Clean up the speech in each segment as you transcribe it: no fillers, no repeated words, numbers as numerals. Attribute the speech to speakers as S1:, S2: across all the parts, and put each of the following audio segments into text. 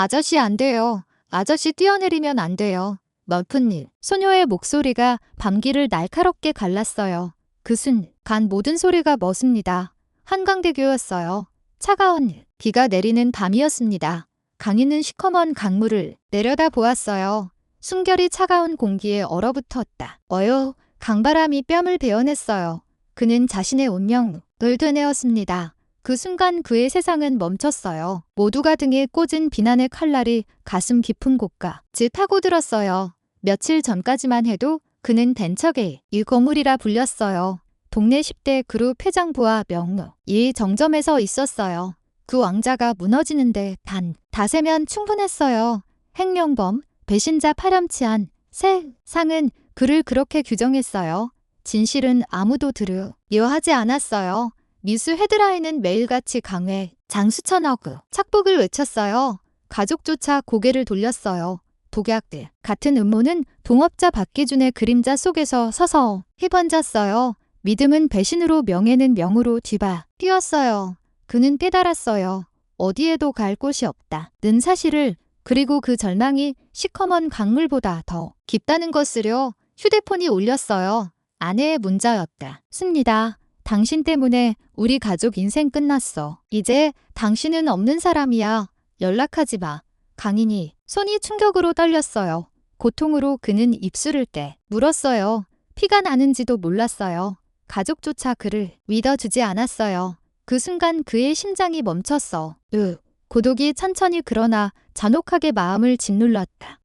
S1: 아저씨 안 돼요. 아저씨 뛰어내리면 안 돼요. 넓은 일. 소녀의 목소리가 밤길을 날카롭게 갈랐어요. 그 순간 모든 소리가 멎습니다. 한강대교였어요. 차가운 비가 내리는 밤이었습니다. 강인은 시커먼 강물을 내려다 보았어요. 숨결이 차가운 공기에 얼어붙었다. 강바람이 뺨을 베어냈어요. 그는 자신의 운명을 되뇌었습니다. 그 순간 그의 세상은 멈췄어요. 모두가 등에 꽂은 비난의 칼날이 가슴 깊은 곳까지 파고들었어요. 며칠 전까지만 해도 그는 벤처계의 이 거물이라 불렸어요. 동네 10대 그룹 회장부와 명무 이 정점에서 있었어요. 그 왕자가 무너지는데 단 다세면 충분했어요. 행령범, 배신자 파렴치한 세상은 그를 그렇게 규정했어요. 진실은 아무도 두려워하지 않았어요. 미수 헤드라인은 매일같이 강회, 장수천억 착복을 외쳤어요. 가족조차 고개를 돌렸어요. 독약들 같은 음모는 동업자 박기준의 그림자 속에서 서서 휘번졌어요. 믿음은 배신으로 명예는 명으로 뒤바뀌었어요. 그는 깨달았어요. 어디에도 갈 곳이 없다는 사실을. 그리고 그 절망이 시커먼 강물보다 더 깊다는 것을요. 휴대폰이 울렸어요. 아내의 문자였다. 습니다. 당신 때문에 우리 가족 인생 끝났어. 이제 당신은 없는 사람이야. 연락하지 마. 강인이 손이 충격으로 떨렸어요. 고통으로 그는 입술을 물었어요. 피가 나는지도 몰랐어요. 가족조차 그를 믿어주지 않았어요. 그 순간 그의 심장이 멈췄어. 고독이 천천히 그러나 잔혹하게 마음을 짓눌렀다.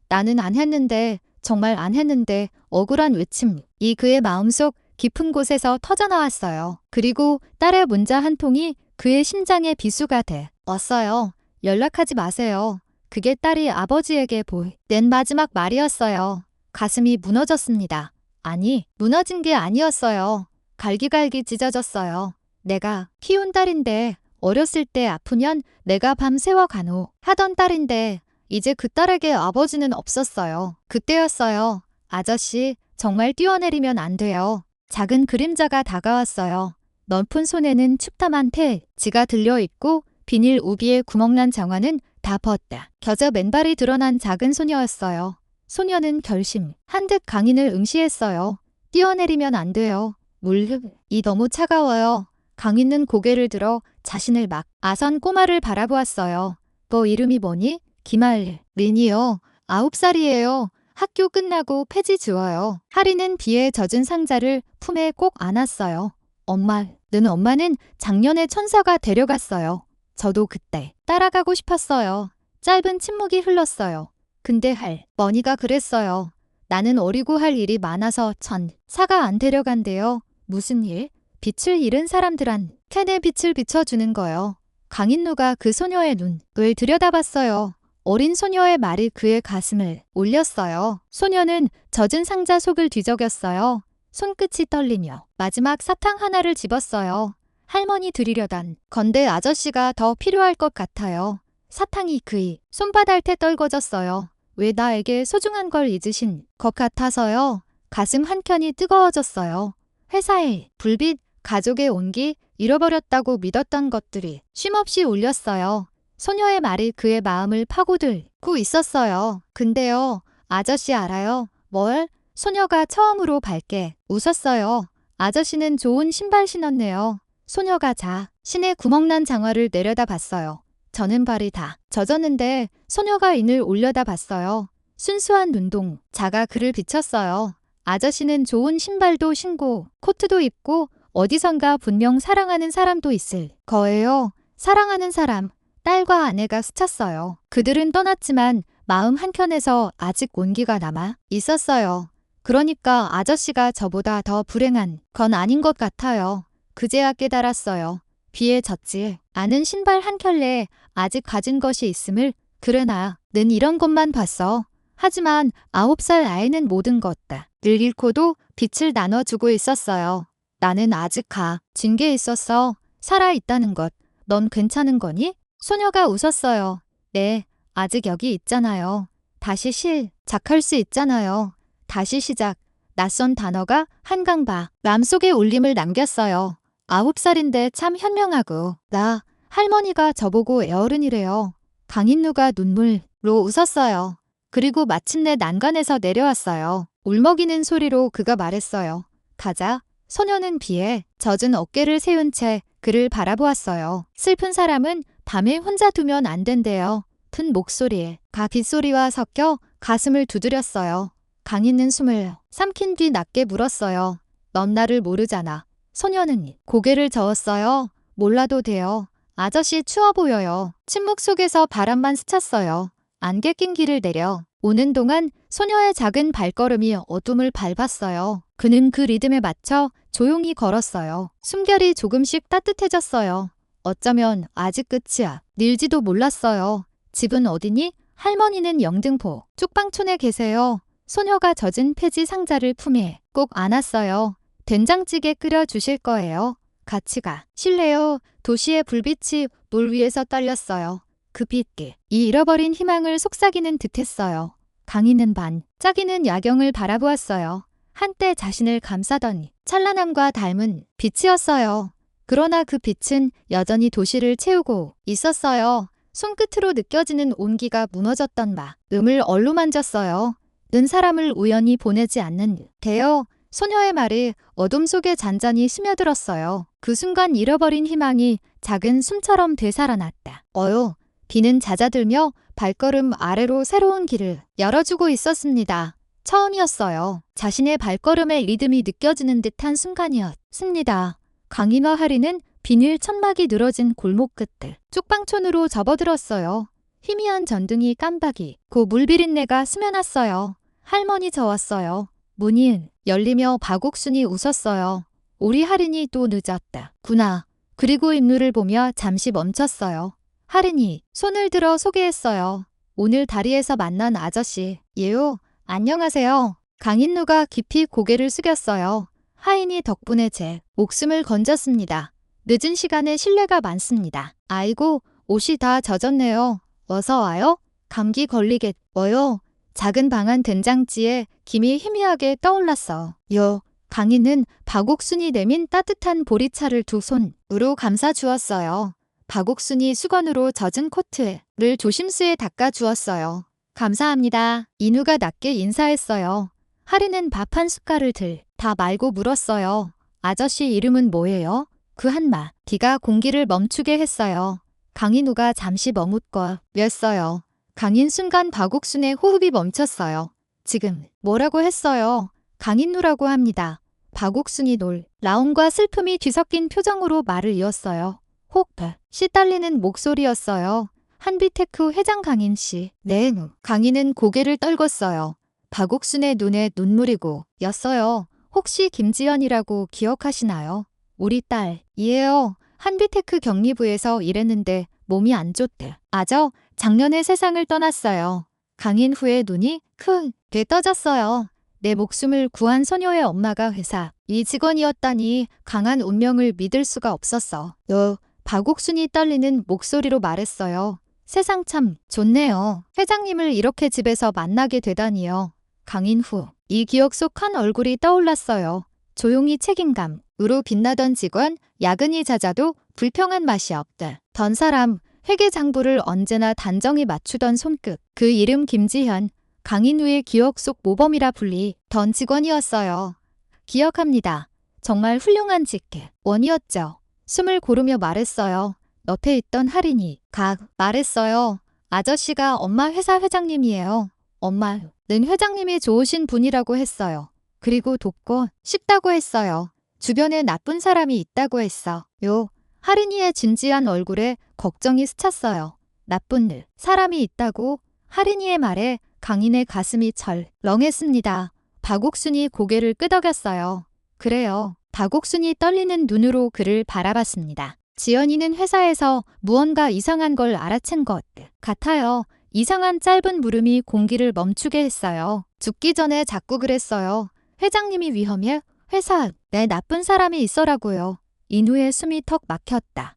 S1: 나는 안 했는데, 정말 안 했는데 억울한 외침이 그의 마음속 깊은 곳에서 터져나왔어요. 그리고 딸의 문자 한 통이 그의 심장의 비수가 되었어요. 연락하지 마세요. 그게 딸이 아버지에게 보낸 마지막 말이었어요. 가슴이 무너졌습니다. 아니, 무너진 게 아니었어요. 갈기갈기 찢어졌어요. 내가 키운 딸인데 어렸을 때 아프면 내가 밤새워 간호하던 딸인데 이제 그 딸에게 아버지는 없었어요. 그때였어요. 아저씨, 정말 뛰어내리면 안 돼요. 작은 그림자가 다가왔어요. 넓은 손에는 춥다만 태지가 들려있고 비닐 우비에 구멍난 장화는 다 벗다 겨져 맨발이 드러난 작은 소녀였어요. 소녀는 결심 한 듯 강인을 응시했어요. 뛰어내리면 안 돼요. 물이 너무 차가워요. 강인은 고개를 들어 자신을 막 아선 꼬마를 바라보았어요. 너 이름이 뭐니? 김할린이요. 9살이에요. 학교 끝나고 폐지 지워요. 하리는 비에 젖은 상자를 품에 꼭 안았어요. 엄마는 작년에 천사가 데려갔어요. 저도 그때 따라가고 싶었어요. 짧은 침묵이 흘렀어요. 근데 할머니가 그랬어요. 나는 어리고 할 일이 많아서 천사가 안 데려간대요. 무슨 일? 빛을 잃은 사람들한 캔에 빛을 비춰주는 거요. 강인누가 그 소녀의 눈을 들여다봤어요. 어린 소녀의 말이 그의 가슴을 울렸어요. 소녀는 젖은 상자 속을 뒤적였어요. 손끝이 떨리며 마지막 사탕 하나를 집었어요. 할머니 드리려단 건데 아저씨가 더 필요할 것 같아요. 사탕이 그의 손바닥에 떨궈졌어요. 왜 나에게 소중한 걸 잊으신 것 같아서요. 가슴 한켠이 뜨거워졌어요. 회사의 불빛, 가족의 온기, 잃어버렸다고 믿었던 것들이 쉼없이 울렸어요. 소녀의 말이 그의 마음을 파고들고 있었어요. 근데요, 아저씨 알아요? 뭘? 소녀가 처음으로 밝게 웃었어요. 아저씨는 좋은 신발 신었네요. 소녀가 자신의 구멍난 장화를 내려다 봤어요. 저는 발이 다 젖었는데 소녀가 인을 올려다 봤어요. 순수한 눈동자가 그를 비쳤어요. 아저씨는 좋은 신발도 신고 코트도 입고 어디선가 분명 사랑하는 사람도 있을 거예요. 사랑하는 사람, 딸과 아내가 스쳤어요. 그들은 떠났지만 마음 한켠에서 아직 온기가 남아 있었어요. 그러니까 아저씨가 저보다 더 불행한 건 아닌 것 같아요. 그제야 깨달았어요. 비에 젖지 않은 신발 한 켤레에 아직 가진 것이 있음을. 그래 나는 이런 것만 봤어. 하지만 9살 아이는 모든 것들 늘 잃고도 빛을 나눠주고 있었어요. 나는 아직 가진 게 있었어. 살아있다는 것. 넌 괜찮은 거니? 소녀가 웃었어요. 네, 아직 여기 있잖아요. 다시 시작할 수 있잖아요. 다시 시작. 낯선 단어가 한강바 마음속에 울림을 남겼어요. 9살인데 참 현명하고. 할머니가 저보고 애어른이래요. 강인누가 눈물로 웃었어요. 그리고 마침내 난간에서 내려왔어요. 울먹이는 소리로 그가 말했어요. 가자. 소녀는 비에 젖은 어깨를 세운 채 그를 바라보았어요. 슬픈 사람은 밤에 혼자 두면 안 된대요. 튼 목소리에 빗소리와 섞여 가슴을 두드렸어요. 강인은 숨을 삼킨 뒤 낮게 물었어요. 넌 나를 모르잖아. 소녀는 고개를 저었어요. 몰라도 돼요. 아저씨 추워 보여요. 침묵 속에서 바람만 스쳤어요. 안개 낀 길을 내려 오는 동안 소녀의 작은 발걸음이 어둠을 밟았어요. 그는 그 리듬에 맞춰 조용히 걸었어요. 숨결이 조금씩 따뜻해졌어요. 어쩌면 아직 끝이야. 늘지도 몰랐어요. 집은 어디니? 할머니는 영등포 쪽방촌에 계세요. 소녀가 젖은 폐지 상자를 품에 꼭 안았어요. 된장찌개 끓여 주실 거예요. 같이 가. 실례요. 도시의 불빛이 물 위에서 떨렸어요. 그 빛이 이 잃어버린 희망을 속삭이는 듯했어요. 강인은 반짝이는 야경을 바라보았어요. 한때 자신을 감싸던 찬란함과 닮은 빛이었어요. 그러나 그 빛은 여전히 도시를 채우고 있었어요. 손끝으로 느껴지는 온기가 무너졌던 마음을 얼루만졌어요. 는 사람을 우연히 보내지 않는 대여. 소녀의 말이 어둠 속에 잔잔히 스며들었어요. 그 순간 잃어버린 희망이 작은 숨처럼 되살아났다. 비는 잦아들며 발걸음 아래로 새로운 길을 열어주고 있었습니다. 처음이었어요. 자신의 발걸음의 리듬이 느껴지는 듯한 순간이었습니다. 강인과 하리는 비닐 천막이 늘어진 골목 끝을 쪽방촌으로 접어들었어요. 희미한 전등이 깜박이 고 물비린내가 스며났어요. 할머니 저 왔어요. 문이 열리며 박옥순이 웃었어요. 우리 할인이 또 늦었다. 구나. 그리고 인누를 보며 잠시 멈췄어요. 할인이 손을 들어 소개했어요. 오늘 다리에서 만난 아저씨. 예요. 안녕하세요. 강인누가 깊이 고개를 숙였어요. 하인이 덕분에 제 목숨을 건졌습니다. 늦은 시간에 실례가 많습니다. 아이고, 옷이 다 젖었네요. 어서 와요. 감기 걸리겠어요. 작은 방안 된장찌에 김이 희미하게 떠올랐어. 강인은 박옥순이 내민 따뜻한 보리차를 두 손으로 감싸 주었어요. 박옥순이 수건으로 젖은 코트를 조심스레 닦아 주었어요. 감사합니다. 인우가 낮게 인사했어요. 하리는 밥 한 숟갈을 다 말고 물었어요. 아저씨 이름은 뭐예요? 그 한마디가 공기를 멈추게 했어요. 강인우가 잠시 머뭇거렸어요. 강인 순간 박옥순의 호흡이 멈췄어요. 지금 뭐라고 했어요? 강인누라고 합니다. 박옥순이 놀라움과 슬픔이 뒤섞인 표정으로 말을 이었어요. 혹시 떨리는 목소리였어요. 한비테크 회장 강인 씨. 네. 강인은 고개를 떨궜어요. 박옥순의 눈에 눈물이 고였어요. 혹시 김지연이라고 기억하시나요? 우리 딸이에요. 한비테크 격리부에서 일했는데 몸이 안 좋대. 작년에 세상을 떠났어요. 강인 후에 눈이 크게 떠졌어요. 내 목숨을 구한 소녀의 엄마가 회사 이 직원이었다니 강한 운명을 믿을 수가 없었어. 박옥순이 떨리는 목소리로 말했어요. 세상 참 좋네요. 회장님을 이렇게 집에서 만나게 되다니요. 강인 후 이 기억 속 한 얼굴이 떠올랐어요. 조용히 책임감으로 빛나던 직원, 야근이 잦아도 불평한 맛이 없던 사람, 회계장부를 언제나 단정히 맞추던 손끝. 그 이름 김지현. 강인 후의 기억 속 모범이라 불리던 직원이었어요. 기억합니다. 정말 훌륭한 직원이었죠. 숨을 고르며 말했어요. 옆에 있던 할인이 말했어요. 아저씨가 엄마 회사 회장님이에요. 엄마는 회장님이 좋으신 분이라고 했어요. 그리고 돕고 싶다고 했어요. 주변에 나쁜 사람이 있다고 했어요. 할인이의 진지한 얼굴에 걱정이 스쳤어요. 나쁜 사람이 있다고? 할인이의 말에 강인의 가슴이 철렁했습니다. 박옥순이 고개를 끄덕였어요. 그래요. 박옥순이 떨리는 눈으로 그를 바라봤습니다. 지연이는 회사에서 무언가 이상한 걸 알아챈 것 같아요. 이상한 짧은 물음이 공기를 멈추게 했어요. 죽기 전에 자꾸 그랬어요. 회장님이 위험해? 회사에 나쁜 사람이 있어라고요. 인우의 숨이 턱 막혔다.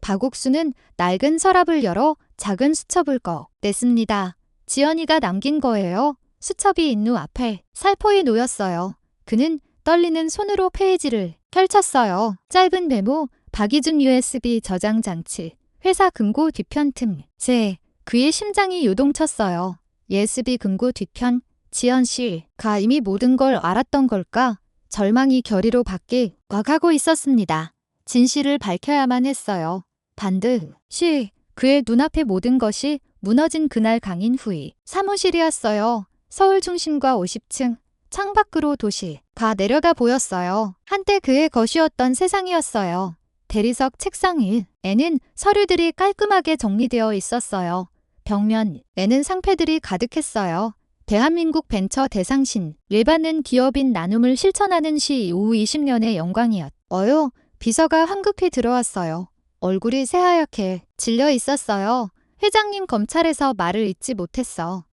S1: 박옥순은 낡은 서랍을 열어 작은 수첩을 꺼냈습니다. 지연이가 남긴 거예요. 수첩이 인우 앞에 살포히 놓였어요. 그는 떨리는 손으로 페이지를 펼쳤어요. 짧은 메모, 박이준 USB 저장 장치, 회사 금고 뒤편 틈새 그의 심장이 요동쳤어요. 예습이 금고 뒤편, 지연씨가 이미 모든 걸 알았던 걸까? 절망이 결의로 밖에 와가고 있었습니다. 진실을 밝혀야만 했어요. 반드시 그의 눈앞에 모든 것이 무너진 그날 강인 후이 사무실이었어요. 서울 중심과 50층, 창밖으로 도시가 내려다 보였어요. 한때 그의 것이었던 세상이었어요. 대리석 책상 위에는 서류들이 깔끔하게 정리되어 있었어요. 벽면에는 상패들이 가득했어요. 대한민국 벤처 대상신, 일받는 기업인 나눔을 실천하는 시 오후 20년의 영광이었어요. 비서가 황급히 들어왔어요. 얼굴이 새하얗게 질려 있었어요. 회장님 검찰에서 말을 잊지 못했어.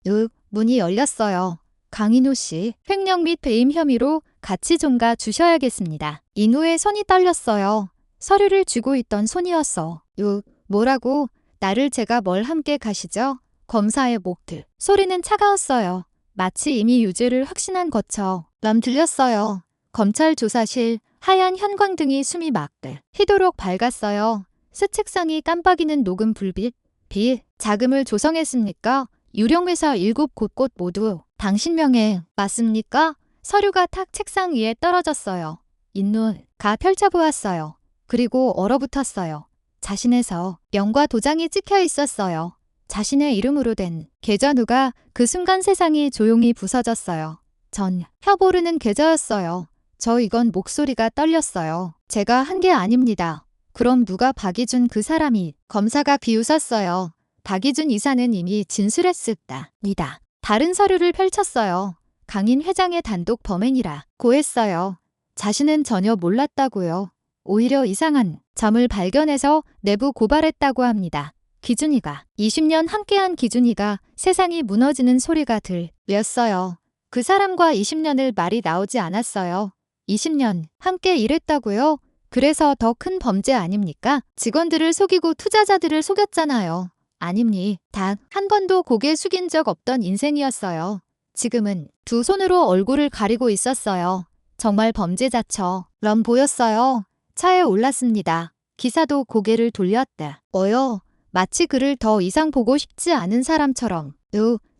S1: 문이 열렸어요. 강인호 씨, 횡령 및 배임 혐의로 같이 종가 주셔야겠습니다. 인호의 손이 떨렸어요. 서류를 쥐고 있던 손이었어. 뭐라고? 나를 제가 뭘 함께 가시죠? 검사의 목들. 소리는 차가웠어요. 마치 이미 유죄를 확신한 것처럼 들렸어요. 검찰 조사실, 하얀 현관등이 숨이 막들 희도록 밝았어요. 스책상이 깜빡이는 녹음 불빛. 자금을 조성했습니까? 유령회사 7곳 모두 당신 명에 맞습니까? 서류가 탁 책상 위에 떨어졌어요. 인누가 펼쳐보았어요. 그리고 얼어붙었어요. 자신에서 명과 도장이 찍혀 있었어요. 자신의 이름으로 된 계좌누가 그 순간 세상이 조용히 부서졌어요. 전 혀보르는 계좌였어요. 이건 목소리가 떨렸어요. 제가 한 게 아닙니다. 그럼 누가 박이준 그 사람이? 검사가 비웃었어요. 박이준 이사는 이미 진술했습니다. 다른 서류를 펼쳤어요. 강인 회장의 단독 범행이라 고했어요. 자신은 전혀 몰랐다고요. 오히려 이상한 점을 발견해서 내부 고발했다고 합니다. 기준이가 20년 함께한 기준이가 세상이 무너지는 소리가 들렸어요. 그 사람과 20년을 말이 나오지 않았어요. 20년 함께 일했다고요? 그래서 더 큰 범죄 아닙니까? 직원들을 속이고 투자자들을 속였잖아요. 아닙니다. 단 한 번도 고개 숙인 적 없던 인생이었어요. 지금은 두 손으로 얼굴을 가리고 있었어요. 정말 범죄자처럼 보였어요. 차에 올랐습니다. 기사도 고개를 돌렸다. 마치 그를 더 이상 보고 싶지 않은 사람처럼.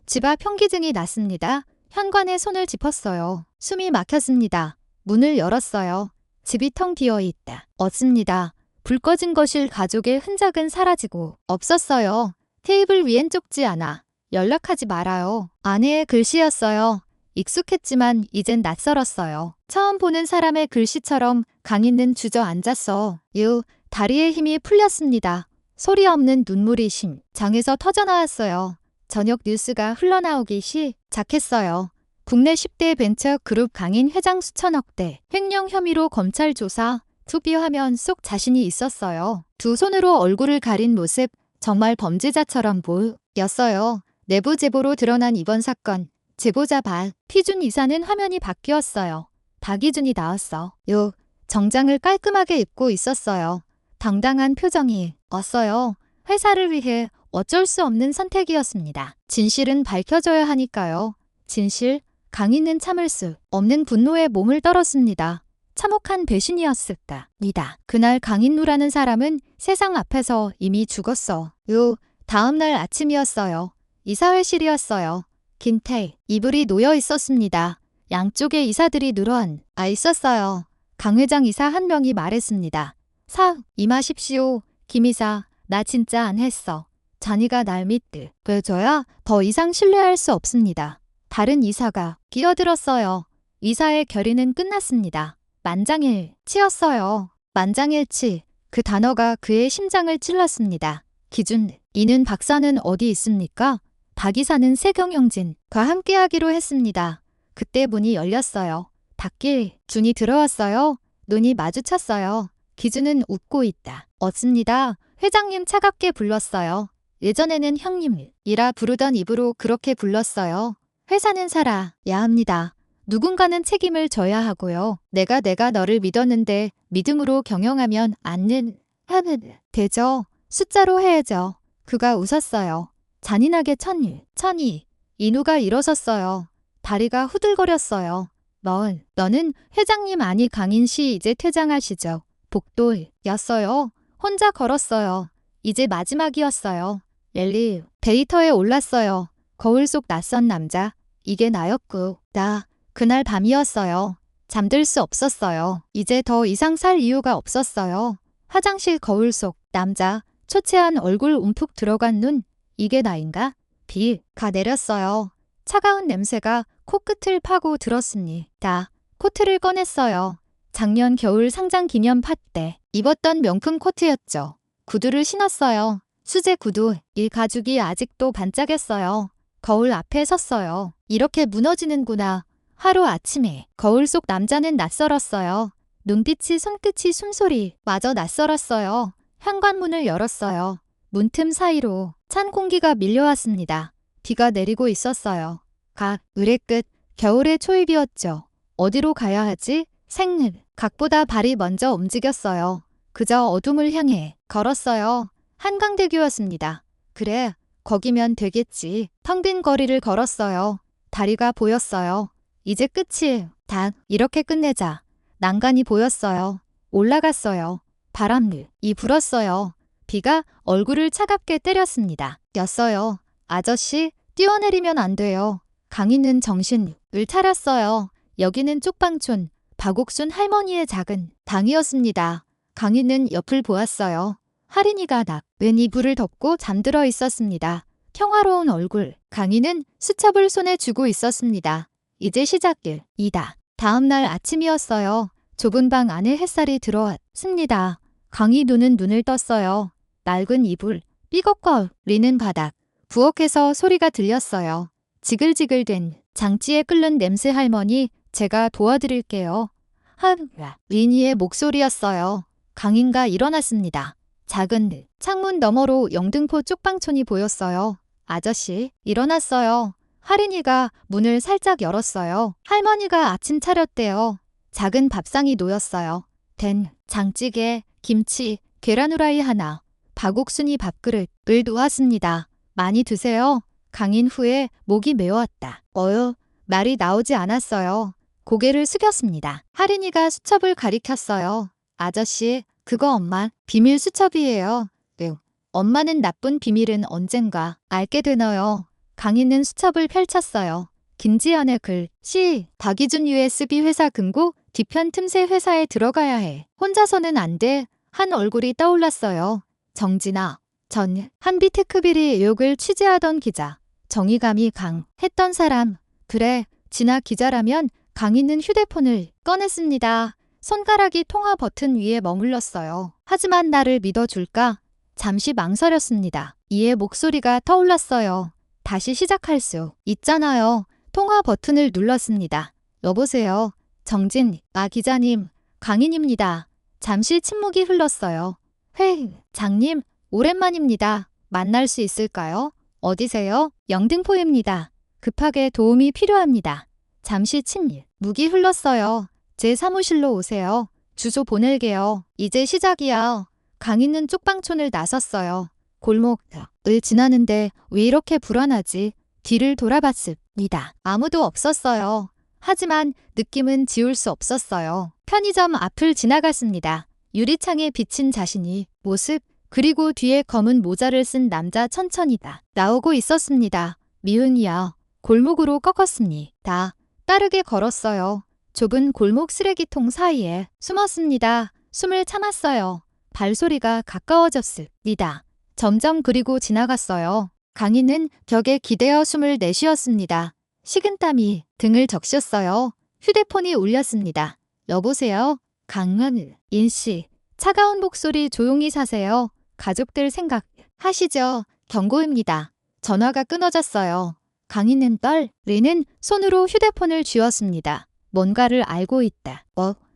S1: 집 앞 현기증이 났습니다. 현관에 손을 짚었어요. 숨이 막혔습니다. 문을 열었어요. 집이 텅 비어있다. 없습니다. 불 꺼진 거실 가족의 흔적은 사라지고 없었어요. 테이블 위엔 쪽지 하나. 연락하지 말아요. 아내의 글씨였어요. 익숙했지만 이젠 낯설었어요. 처음 보는 사람의 글씨처럼 강인은 주저앉았어. 다리에 힘이 풀렸습니다. 소리 없는 눈물이 심장에서 터져나왔어요. 저녁 뉴스가 흘러나오기 시작했어요. 국내 10대 벤처 그룹 강인 회장 수천억대 횡령 혐의로 검찰 조사. 투비 화면 속 자신이 있었어요. 두 손으로 얼굴을 가린 모습. 정말 범죄자처럼 보였어요. 내부 제보로 드러난 이번 사건. 제보자 박희준 이사는 화면이 바뀌었어요. 박희준이 나왔어. 정장을 깔끔하게 입고 있었어요. 당당한 표정이 왔어요. 회사를 위해 어쩔 수 없는 선택이었습니다. 진실은 밝혀져야 하니까요. 진실? 강인은 참을 수 없는 분노에 몸을 떨었습니다. 참혹한 배신이었을까? 그날 강인누라는 사람은 세상 앞에서 이미 죽었어. 다음 날 아침이었어요. 이사회실이었어요. 김태 이불이 놓여 있었습니다. 양쪽에 이사들이 늘어앉아 있었어요. 강 회장 이사 한 명이 말했습니다. 임하십시오. 김 이사, 나 진짜 안 했어. 자니가 날 믿어줘야 더 이상 신뢰할 수 없습니다. 다른 이사가 끼어들었어요. 이사의 결의는 끝났습니다. 만장일치였어요. 만장일치. 그 단어가 그의 심장을 찔렀습니다. 기준. 이는 박사는 어디 있습니까? 박 이사는 세경영진과 함께하기로 했습니다. 그때 문이 열렸어요. 밖에 준이 들어왔어요. 눈이 마주쳤어요. 기준은 웃고 있다. 없습니다. 회장님 차갑게 불렀어요. 예전에는 형님이라 부르던 입으로 그렇게 불렀어요. 회사는 살아야 합니다. 누군가는 책임을 져야 하고요. 내가 너를 믿었는데 믿음으로 경영하면 하면 되죠. 숫자로 해야죠. 그가 웃었어요. 잔인하게 천이. 인우가 일어섰어요. 다리가 후들거렸어요. 너는 회장님 아니 강인 씨 이제 퇴장하시죠. 복도였어요. 혼자 걸었어요. 이제 마지막이었어요. 랠리 데이터에 올랐어요. 거울 속 낯선 남자. 이게 나였고. 나 그날 밤이었어요. 잠들 수 없었어요. 이제 더 이상 살 이유가 없었어요. 화장실 거울 속 남자. 초췌한 얼굴 움푹 들어간 눈. 이게 나인가? 비가 내렸어요. 차가운 냄새가 코끝을 파고 들었습니다. 코트를 꺼냈어요. 작년 겨울 상장 기념 파 때 입었던 명품 코트였죠. 구두를 신었어요. 수제 구두. 이 가죽이 아직도 반짝였어요. 거울 앞에 섰어요. 이렇게 무너지는구나. 하루 아침에 거울 속 남자는 낯설었어요. 눈빛이 손끝이 숨소리 마저 낯설었어요. 현관문을 열었어요. 문틈 사이로 찬 공기가 밀려왔습니다. 비가 내리고 있었어요. 의례 끝 겨울의 초입이었죠. 어디로 가야 하지? 생느 각보다 발이 먼저 움직였어요. 그저 어둠을 향해 걸었어요. 한강대교였습니다. 그래, 거기면 되겠지. 텅 빈 거리를 걸었어요. 다리가 보였어요. 이제 끝이 다 이렇게 끝내자. 난간이 보였어요. 올라갔어요. 바람이 불었어요. 비가 얼굴을 차갑게 때렸습니다. 였어요. 아저씨, 뛰어내리면 안 돼요. 강희는 정신을 차렸어요. 여기는 쪽방촌 박옥순 할머니의 작은 방이었습니다. 강희는 옆을 보았어요. 할인이가 웬 이불을 덮고 잠들어 있었습니다. 평화로운 얼굴. 강희는 수첩을 손에 쥐고 있었습니다. 이제 시작이다. 다음 날 아침이었어요. 좁은 방 안에 햇살이 들어왔습니다. 강희 눈을 떴어요. 낡은 이불, 삐걱거리는 바닥, 부엌에서 소리가 들렸어요. 지글지글된 장치에 끓는 냄새. 할머니, 제가 도와드릴게요. 리니의 목소리였어요. 강희가 일어났습니다. 작은 창문 너머로 영등포 쪽방촌이 보였어요. 아저씨, 일어났어요. 할인이가 문을 살짝 열었어요. 할머니가 아침 차렸대요. 작은 밥상이 놓였어요. 장찌개, 김치, 계란 후라이 하나. 박옥순이 밥그릇을 놓았습니다. 많이 드세요. 강인 후에 목이 메웠다. 말이 나오지 않았어요. 고개를 숙였습니다. 할인이가 수첩을 가리켰어요. 아저씨, 그거 엄마 비밀 수첩이에요. 네. 엄마는 나쁜 비밀은 언젠가 알게 되나요? 강희는 수첩을 펼쳤어요. 김지연의 글, 시, 박이준 USB 회사 금고, 뒤편 틈새 회사에 들어가야 해. 혼자서는 안 돼. 한 얼굴이 떠올랐어요. 정진아. 전 한비테크비리 의혹을 취재하던 기자. 정의감이 강했던 사람. 그래, 진아 기자라면. 강희는 휴대폰을 꺼냈습니다. 손가락이 통화 버튼 위에 머물렀어요. 하지만 나를 믿어줄까? 잠시 망설였습니다. 이에 목소리가 떠올랐어요. 다시 시작할 수 있잖아요. 통화 버튼을 눌렀습니다. 여보세요. 정진, 기자님, 강인입니다. 잠시 침묵이 흘렀어요. 장님, 오랜만입니다. 만날 수 있을까요? 어디세요? 영등포입니다. 급하게 도움이 필요합니다. 잠시 침묵, 묵이 흘렀어요. 제 사무실로 오세요. 주소 보낼게요. 이제 시작이야. 강희는 쪽방촌을 나섰어요. 골목을 지나는데 왜 이렇게 불안하지? 뒤를 돌아봤습니다. 아무도 없었어요. 하지만 느낌은 지울 수 없었어요. 편의점 앞을 지나갔습니다. 유리창에 비친 자신이 모습, 그리고 뒤에 검은 모자를 쓴 남자 천천히 나오고 있었습니다. 미운이야. 골목으로 꺾었습니다. 빠르게 걸었어요. 좁은 골목 쓰레기통 사이에 숨었습니다. 숨을 참았어요. 발소리가 가까워졌습니다. 점점 그리고 지나갔어요. 강희는 벽에 기대어 숨을 내쉬었습니다. 식은땀이 등을 적셨어요. 휴대폰이 울렸습니다. 여보세요? 강은 인씨. 차가운 목소리. 조용히 사세요. 가족들 생각하시죠? 경고입니다. 전화가 끊어졌어요. 강희는 떨리는 손으로 휴대폰을 쥐었습니다. 뭔가를 알고 있다.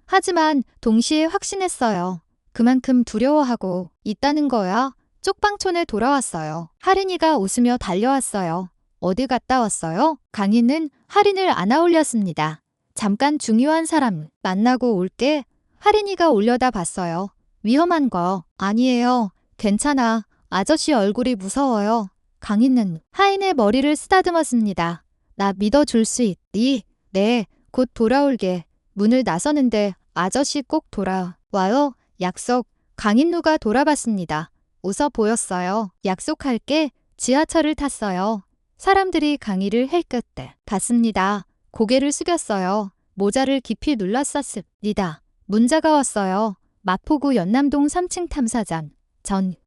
S1: 하지만 동시에 확신했어요. 그만큼 두려워하고 있다는 거야. 쪽방촌에 돌아왔어요. 할인이가 웃으며 달려왔어요. 어디 갔다 왔어요? 강희는 할인을 안아올렸습니다. 잠깐 중요한 사람 만나고 올게. 할인이가 올려다 봤어요. 위험한 거 아니에요. 괜찮아. 아저씨 얼굴이 무서워요. 강희는 하인의 머리를 쓰다듬었습니다. 나 믿어줄 수 있니? 네, 곧 돌아올게. 문을 나서는데 아저씨 꼭 돌아와요. 약속. 강인누가 돌아봤습니다. 웃어 보였어요. 약속할게. 지하철을 탔어요. 사람들이 강의를 할 끝에 봤습니다. 고개를 숙였어요. 모자를 깊이 눌렀었습니다. 문자가 왔어요. 마포구 연남동 3층 탐사장.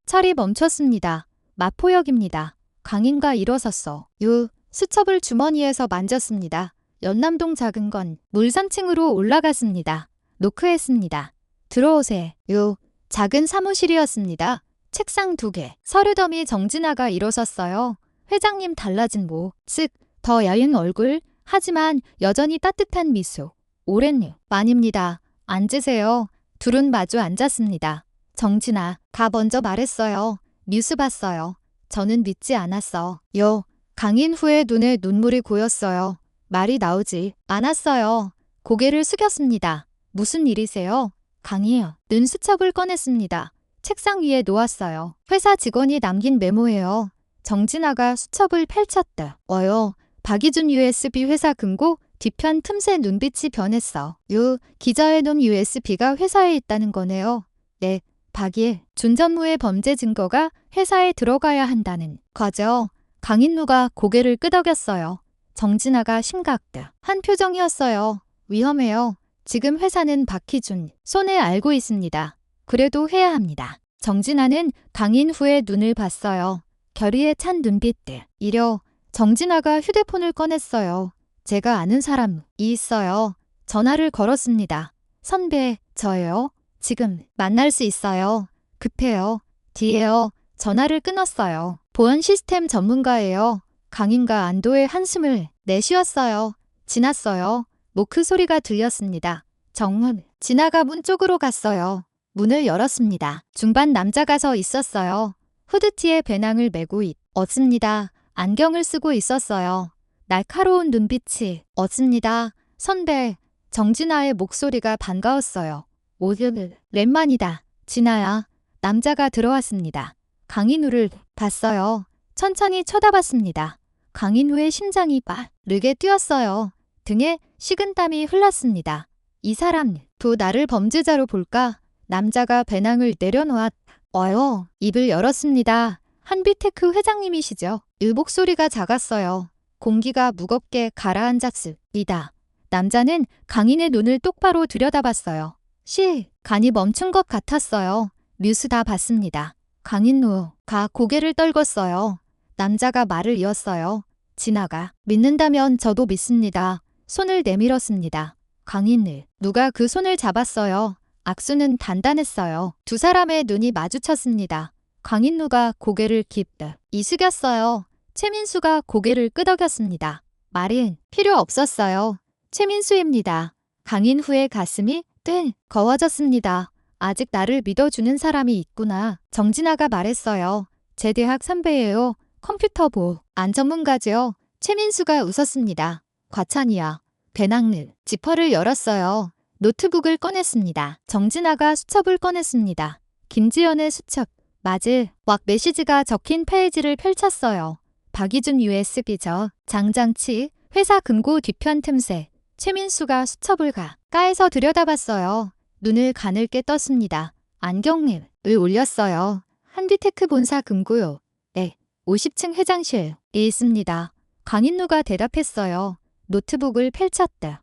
S1: 철이 멈췄습니다. 마포역입니다. 강인가 일어섰어. 수첩을 주머니에서 만졌습니다. 연남동 작은 건 물 3층으로 올라갔습니다. 노크했습니다. 들어오세요. 작은 사무실이었습니다. 책상 2개. 서류더미 정진아가 일어섰어요. 회장님 달라진 더 야윈 얼굴, 하지만 여전히 따뜻한 미소. 오랜 아닙니다. 앉으세요. 둘은 마주 앉았습니다. 정진아가 먼저 말했어요. 뉴스 봤어요. 저는 믿지 않았어. 강인 후에 눈에 눈물이 고였어요. 말이 나오지 않았어요. 고개를 숙였습니다. 무슨 일이세요? 강이요. 눈수첩을 꺼냈습니다. 책상 위에 놓았어요. 회사 직원이 남긴 메모예요. 정진아가 수첩을 펼쳤다. 박이준 USB 회사 금고 뒤편 틈새 눈빛이 변했어. 기자의 놓은 USB가 회사에 있다는 거네요. 네, 박일. 준전무의 범죄 증거가 회사에 들어가야 한다는 거죠. 강인누가 고개를 끄덕였어요. 정진아가 심각한 표정이었어요. 위험해요. 지금 회사는 박희준 손에 알고 있습니다. 그래도 해야 합니다. 정진아는 강인 후의 눈을 봤어요. 결의에 찬 눈빛들. 정진아가 휴대폰을 꺼냈어요. 제가 아는 사람이 있어요. 전화를 걸었습니다. 선배, 저예요. 지금 만날 수 있어요. 급해요. 뒤에요. 전화를 끊었어요. 보안 시스템 전문가예요. 강인과 안도의 한숨을 내쉬었어요. 지났어요. 모크 소리가 들렸습니다. 진아가 문 쪽으로 갔어요. 문을 열었습니다. 중반 남자가 서 있었어요. 후드티에 배낭을 메고 있었습니다. 안경을 쓰고 있었어요. 날카로운 눈빛이 없습니다. 선배, 정진아의 목소리가 반가웠어요. 랜만이다. 진아야. 남자가 들어왔습니다. 강인우를 봤어요. 천천히 쳐다봤습니다. 강인우의 심장이 빠르게 뛰었어요. 등에 식은땀이 흘렀습니다. 이 사람, 나를 범죄자로 볼까? 남자가 배낭을 내려놓았어요. 입을 열었습니다. 한비테크 회장님이시죠? 목소리가 작았어요. 공기가 무겁게 가라앉았습니다. 남자는 강인의 눈을 똑바로 들여다봤어요. 간이 멈춘 것 같았어요. 뉴스 다 봤습니다. 강인우가 고개를 떨궜어요. 남자가 말을 이었어요. 진아가 믿는다면 저도 믿습니다. 손을 내밀었습니다. 강인우, 누가 그 손을 잡았어요. 악수는 단단했어요. 두 사람의 눈이 마주쳤습니다. 강인우가 고개를 깊이 숙였어요. 최민수가 고개를 끄덕였습니다. 말은 필요 없었어요. 최민수입니다. 강인후의 가슴이 뜨거워졌습니다. 아직 나를 믿어주는 사람이 있구나. 정진아가 말했어요. 제 대학 선배예요. 컴퓨터 안 전문가죠. 최민수가 웃었습니다. 과찬이야. 배낭을 지퍼를 열었어요. 노트북을 꺼냈습니다. 정진아가 수첩을 꺼냈습니다. 김지연의 수첩. 왁 메시지가 적힌 페이지를 펼쳤어요. 박이준 USB죠. 장장치. 회사 금고 뒤편 틈새. 최민수가 수첩을 가까이서 들여다봤어요. 눈을 가늘게 떴습니다. 안경을 올렸어요. 한비테크 본사 금고요. 네, 50층 회장실에 있습니다. 강인누가 대답했어요. 노트북을 펼쳤다.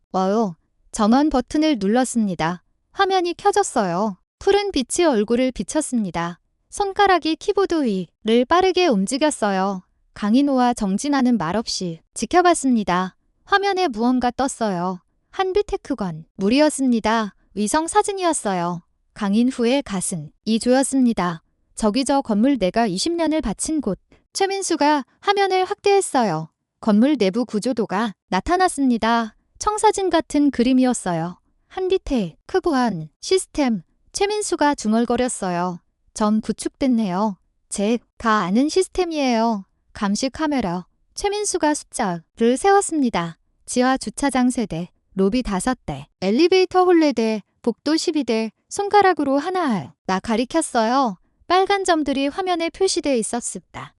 S1: 전원 버튼을 눌렀습니다. 화면이 켜졌어요. 푸른 빛이 얼굴을 비쳤습니다. 손가락이 키보드 위를 빠르게 움직였어요. 강인호와 정진아는 말없이 지켜봤습니다. 화면에 무언가 떴어요. 한비테크건 물이었습니다. 위성 사진이었어요. 강인후의 가슴이 조였습니다. 저기 저 건물 내가 20년을 바친 곳. 최민수가 화면을 확대했어요. 건물 내부 구조도가 나타났습니다. 청사진 같은 그림이었어요. 한비테크 보안 시스템. 최민수가 중얼거렸어요. 전 구축됐네요. 제가 아는 시스템이에요. 감시 카메라. 최민수가 숫자를 세웠습니다. 지하 주차장 3대, 로비 5대, 엘리베이터 홀 4대, 복도 12대, 손가락으로 하나 가리켰어요. 빨간 점들이 화면에 표시돼 있었습니다.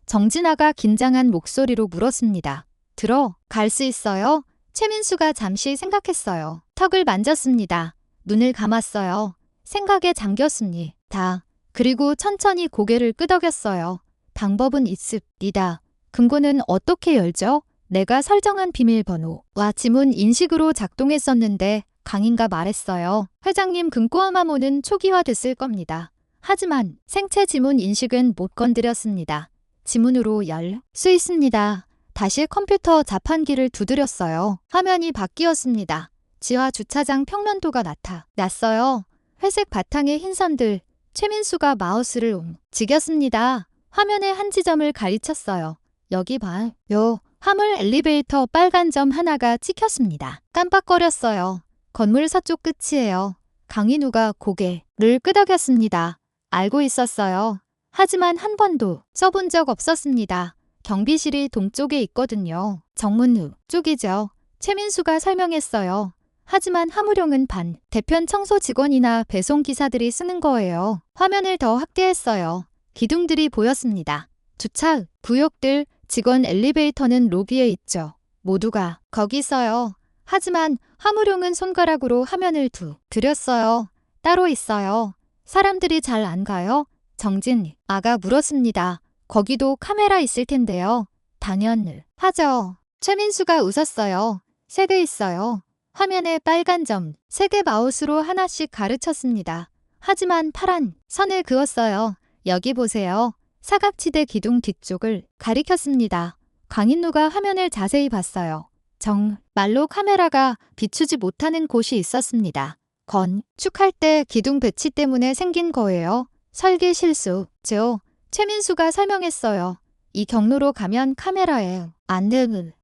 S1: 정진아가 긴장한 목소리로 물었습니다. 들어갈 수 있어요? 최민수가 잠시 생각했어요. 턱을 만졌습니다. 눈을 감았어요. 생각에 잠겼습니다. 그리고 천천히 고개를 끄덕였어요. 방법은 있습니다. 금고는 어떻게 열죠? 내가 설정한 비밀번호와 지문 인식으로 작동했었는데 강인가 말했어요. 회장님 금고암암호는 초기화됐을 겁니다. 하지만 생체 지문 인식은 못 건드렸습니다. 지문으로 열 수 있습니다. 다시 컴퓨터 자판기를 두드렸어요. 화면이 바뀌었습니다. 지하 주차장 평면도가 나타났어요. 회색 바탕의 흰 선들. 최민수가 마우스를 움직였습니다. 화면의 한 지점을 가리쳤어요. 여기 봐요. 화물 엘리베이터 빨간 점 하나가 찍혔습니다. 깜빡거렸어요. 건물 서쪽 끝이에요. 강인우가 고개를 끄덕였습니다. 알고 있었어요. 하지만 한 번도 써본 적 없었습니다. 경비실이 동쪽에 있거든요. 정문루 쪽이죠. 최민수가 설명했어요. 하지만 화물용은 대편 청소 직원이나 배송 기사들이 쓰는 거예요. 화면을 더 확대했어요. 기둥들이 보였습니다. 주차 구역들, 직원 엘리베이터는 로비에 있죠. 모두가 거기 있어요. 하지만 화물용은 손가락으로 화면을 두드렸어요. 따로 있어요. 사람들이 잘 안 가요? 정진 아가 물었습니다. 거기도 카메라 있을 텐데요. 당연하죠. 최민수가 웃었어요. 3개 있어요. 화면에 빨간 점 3개 마우스로 하나씩 가르쳤습니다. 하지만 파란 선을 그었어요. 여기 보세요. 사각지대 기둥 뒤쪽을 가리켰습니다. 강인우가 화면을 자세히 봤어요. 정말로 카메라가 비추지 못하는 곳이 있었습니다. 건축할 때 기둥 배치 때문에 생긴 거예요. 설계 실수죠. 최민수가 설명했어요. 이 경로로 가면 카메라에 안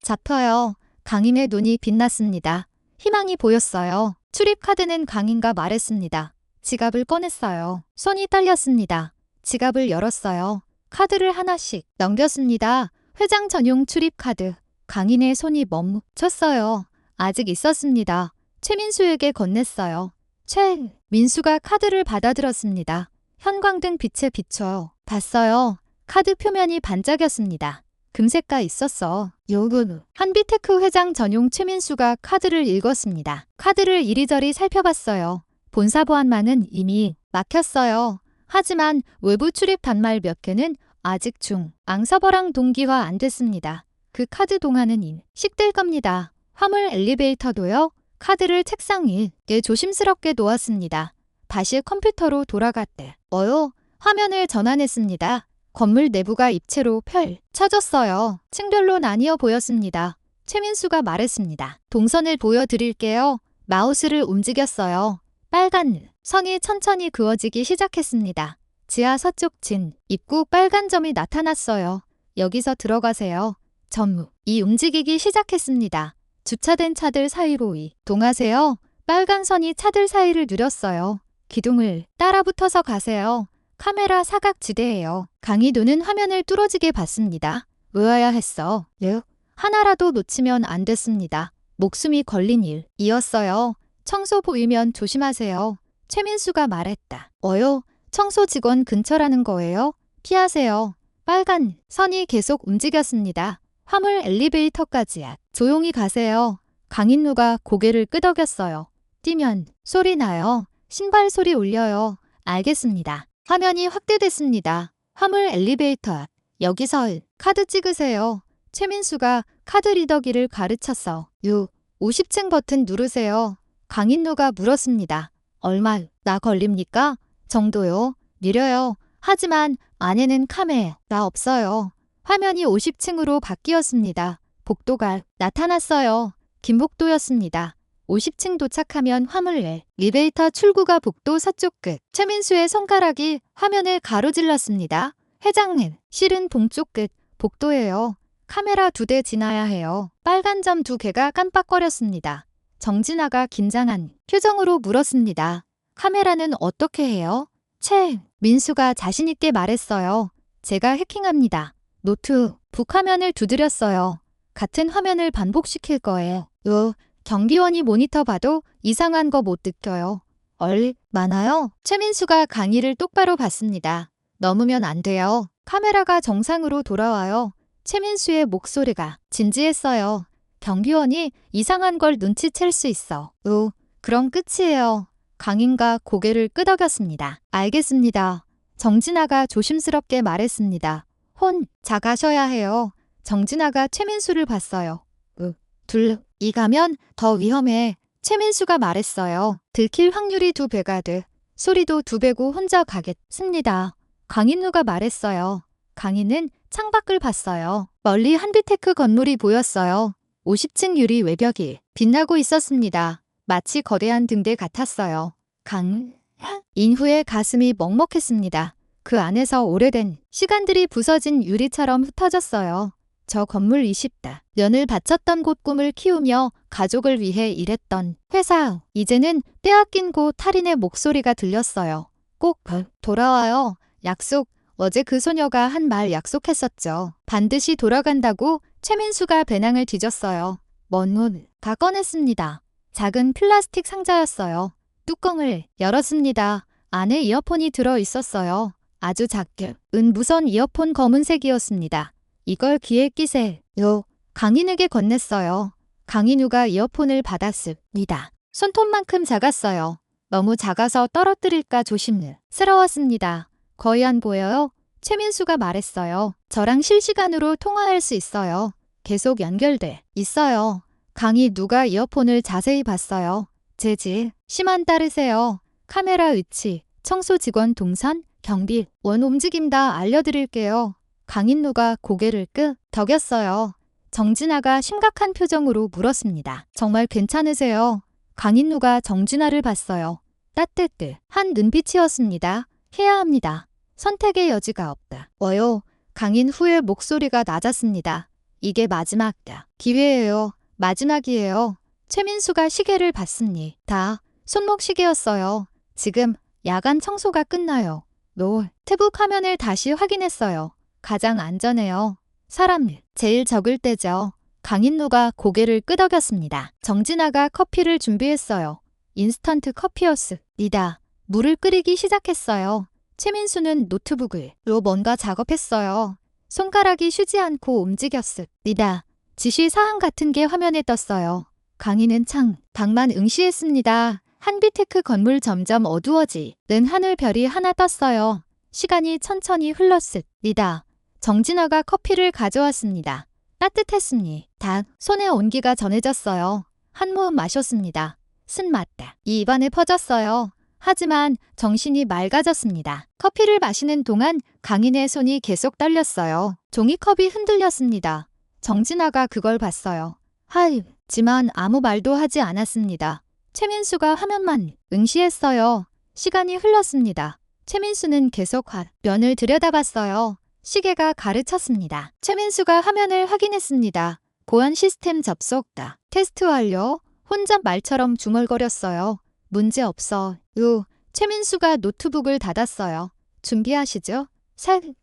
S1: 잡혀요. 강인의 눈이 빛났습니다. 희망이 보였어요. 출입카드는 강인가 말했습니다. 지갑을 꺼냈어요. 손이 떨렸습니다. 지갑을 열었어요. 카드를 하나씩 넘겼습니다. 회장 전용 출입카드. 강인의 손이 멈췄어요. 아직 있었습니다. 최민수에게 건넸어요. 최민수가 카드를 받아들었습니다. 형광등 빛에 비춰 봤어요. 카드 표면이 반짝였습니다. 금색가 있었어. 한비테크 회장 전용 최민수가 카드를 읽었습니다. 카드를 이리저리 살펴봤어요. 본사 보안만은 이미 막혔어요. 하지만 외부 출입 단말 몇 개는 아직 앙서버랑 동기화 안 됐습니다. 그 카드 동안은 인식될 겁니다. 화물 엘리베이터도요. 카드를 책상 위에 조심스럽게 놓았습니다. 다시 컴퓨터로 돌아갔대. 화면을 전환했습니다. 건물 내부가 입체로 펼쳐졌어요. 층별로 나뉘어 보였습니다. 최민수가 말했습니다. 동선을 보여드릴게요. 마우스를 움직였어요. 빨간 선이 천천히 그어지기 시작했습니다. 지하 서쪽 진 입구 빨간 점이 나타났어요. 여기서 들어가세요. 이 움직이기 시작했습니다. 주차된 차들 사이로 이동하세요. 빨간 선이 차들 사이를 누렸어요. 기둥을 따라 붙어서 가세요. 카메라 사각지대예요. 강희도는 화면을 뚫어지게 봤습니다. 왜 와야 했어? 하나라도 놓치면 안 됐습니다. 목숨이 걸린 일이었어요. 청소 보이면 조심하세요. 최민수가 말했다. 청소 직원 근처라는 거예요? 피하세요. 빨간 선이 계속 움직였습니다. 화물 엘리베이터까지야. 조용히 가세요. 강인우가 고개를 끄덕였어요. 뛰면 소리 나요. 신발 소리 울려요. 알겠습니다. 화면이 확대됐습니다. 화물 엘리베이터 앞. 여기서 카드 찍으세요. 최민수가 카드 리더기를 가르쳤어. 50층 버튼 누르세요. 강인우가 물었습니다. 얼마나 걸립니까? 정도요. 느려요. 하지만 안에는 카메라 없어요. 화면이 50층으로 바뀌었습니다. 복도가 나타났어요. 김복도였습니다. 50층 도착하면 화물 엘리베이터 출구가 복도 서쪽 끝. 최민수의 손가락이 화면을 가로질렀습니다. 회장님, 실은 동쪽 끝 복도예요. 카메라 2대 지나야 해요. 빨간 점 2개가 깜빡거렸습니다. 정진아가 긴장한 표정으로 물었습니다. 카메라는 어떻게 해요? 민수가 자신있게 말했어요. 제가 해킹합니다. 노트북 화면을 두드렸어요. 같은 화면을 반복시킬 거예요. 경비원이 모니터 봐도 이상한 거 못 느껴요. 많아요? 최민수가 강의를 똑바로 봤습니다. 넘으면 안 돼요. 카메라가 정상으로 돌아와요. 최민수의 목소리가 진지했어요. 경비원이 이상한 걸 눈치챌 수 있어. 그럼 끝이에요. 강인가 고개를 끄덕였습니다. 알겠습니다. 정진아가 조심스럽게 말했습니다. 자가셔야 해요. 정진아가 최민수를 봤어요. 이 가면 더 위험해. 최민수가 말했어요. 들킬 확률이 2배가 돼. 소리도 2배고 혼자 가겠습니다. 강인우가 말했어요. 강인은 창밖을 봤어요. 멀리 한비테크 건물이 보였어요. 50층 유리 외벽이 빛나고 있었습니다. 마치 거대한 등대 같았어요. 인후의 가슴이 먹먹했습니다. 그 안에서 오래된 시간들이 부서진 유리처럼 흩어졌어요. 저 건물 20년을 바쳤던 곳 꿈을 키우며 가족을 위해 일했던 회사. 이제는 빼앗긴 곳 할인의 목소리가 들렸어요. 꼭 돌아와요. 약속. 어제 그 소녀가 한 말 약속했었죠. 반드시 돌아간다고. 최민수가 배낭을 뒤졌어요. 다 꺼냈습니다. 작은 플라스틱 상자였어요. 뚜껑을 열었습니다. 안에 이어폰이 들어 있었어요. 아주 작게 무선 이어폰 검은색이었습니다. 이걸 귀에 끼세요. 강인우에게 건넸어요. 강인우가 이어폰을 받았습니다. 손톱만큼 작았어요. 너무 작아서 떨어뜨릴까 조심스러웠습니다. 거의 안 보여요? 최민수가 말했어요. 저랑 실시간으로 통화할 수 있어요. 계속 연결돼 있어요. 강인우가 이어폰을 자세히 봤어요. 재질, 심한 따르세요. 카메라 위치, 청소 직원 동선, 경비원 움직임 다 알려드릴게요. 강인우가 고개를 끄덕였어요. 정진아가 심각한 표정으로 물었습니다. 정말 괜찮으세요? 강인우가 정진아를 봤어요. 따뜻한 눈빛이었습니다. 해야 합니다. 선택의 여지가 없다. 강인우의 목소리가 낮았습니다. 이게 마지막 기회예요. 마지막이에요. 최민수가 시계를 봤습니다. 손목 시계였어요. 지금 야간 청소가 끝나요. 노트북 화면을 다시 확인했어요. 가장 안전해요. 사람 제일 적을 때죠. 강인우가 고개를 끄덕였습니다. 정진아가 커피를 준비했어요. 인스턴트 커피였습니다. 물을 끓이기 시작했어요. 최민수는 노트북으로 뭔가 작업했어요. 손가락이 쉬지 않고 움직였습니다. 지시사항 같은 게 화면에 떴어요. 강인은 방만 응시했습니다. 한비테크 건물 점점 어두워지는 하늘별이 하나 떴어요. 시간이 천천히 흘렀습니다. 정진아가 커피를 가져왔습니다. 따뜻했습니다. 손에 온기가 전해졌어요. 한 모금 마셨습니다. 쓴맛다. 이 입안에 퍼졌어요. 하지만 정신이 맑아졌습니다. 커피를 마시는 동안 강인의 손이 계속 떨렸어요. 종이컵이 흔들렸습니다. 정진아가 그걸 봤어요. 하지만 아무 말도 하지 않았습니다. 최민수가 화면만 응시했어요. 시간이 흘렀습니다. 최민수는 계속 화면을 들여다봤어요. 시계가 가르쳤습니다. 최민수가 화면을 확인했습니다. 보안 시스템 접속. 테스트 완료. 혼자 말처럼 중얼거렸어요. 문제 없어요. 최민수가 노트북을 닫았어요. 준비하시죠.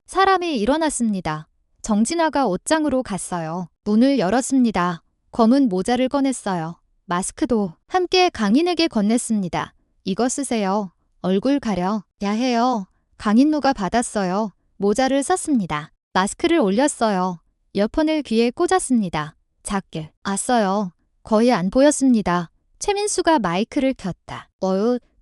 S1: 사람이 일어났습니다. 정진아가 옷장으로 갔어요. 문을 열었습니다. 검은 모자를 꺼냈어요. 마스크도 함께 강인에게 건넸습니다. 이거 쓰세요. 얼굴 가려야 해요. 강인우가 받았어요. 모자를 썼습니다. 마스크를 올렸어요. 이어폰을 귀에 꽂았습니다. 작게 왔어요. 거의 안 보였습니다. 최민수가 마이크를 켰다.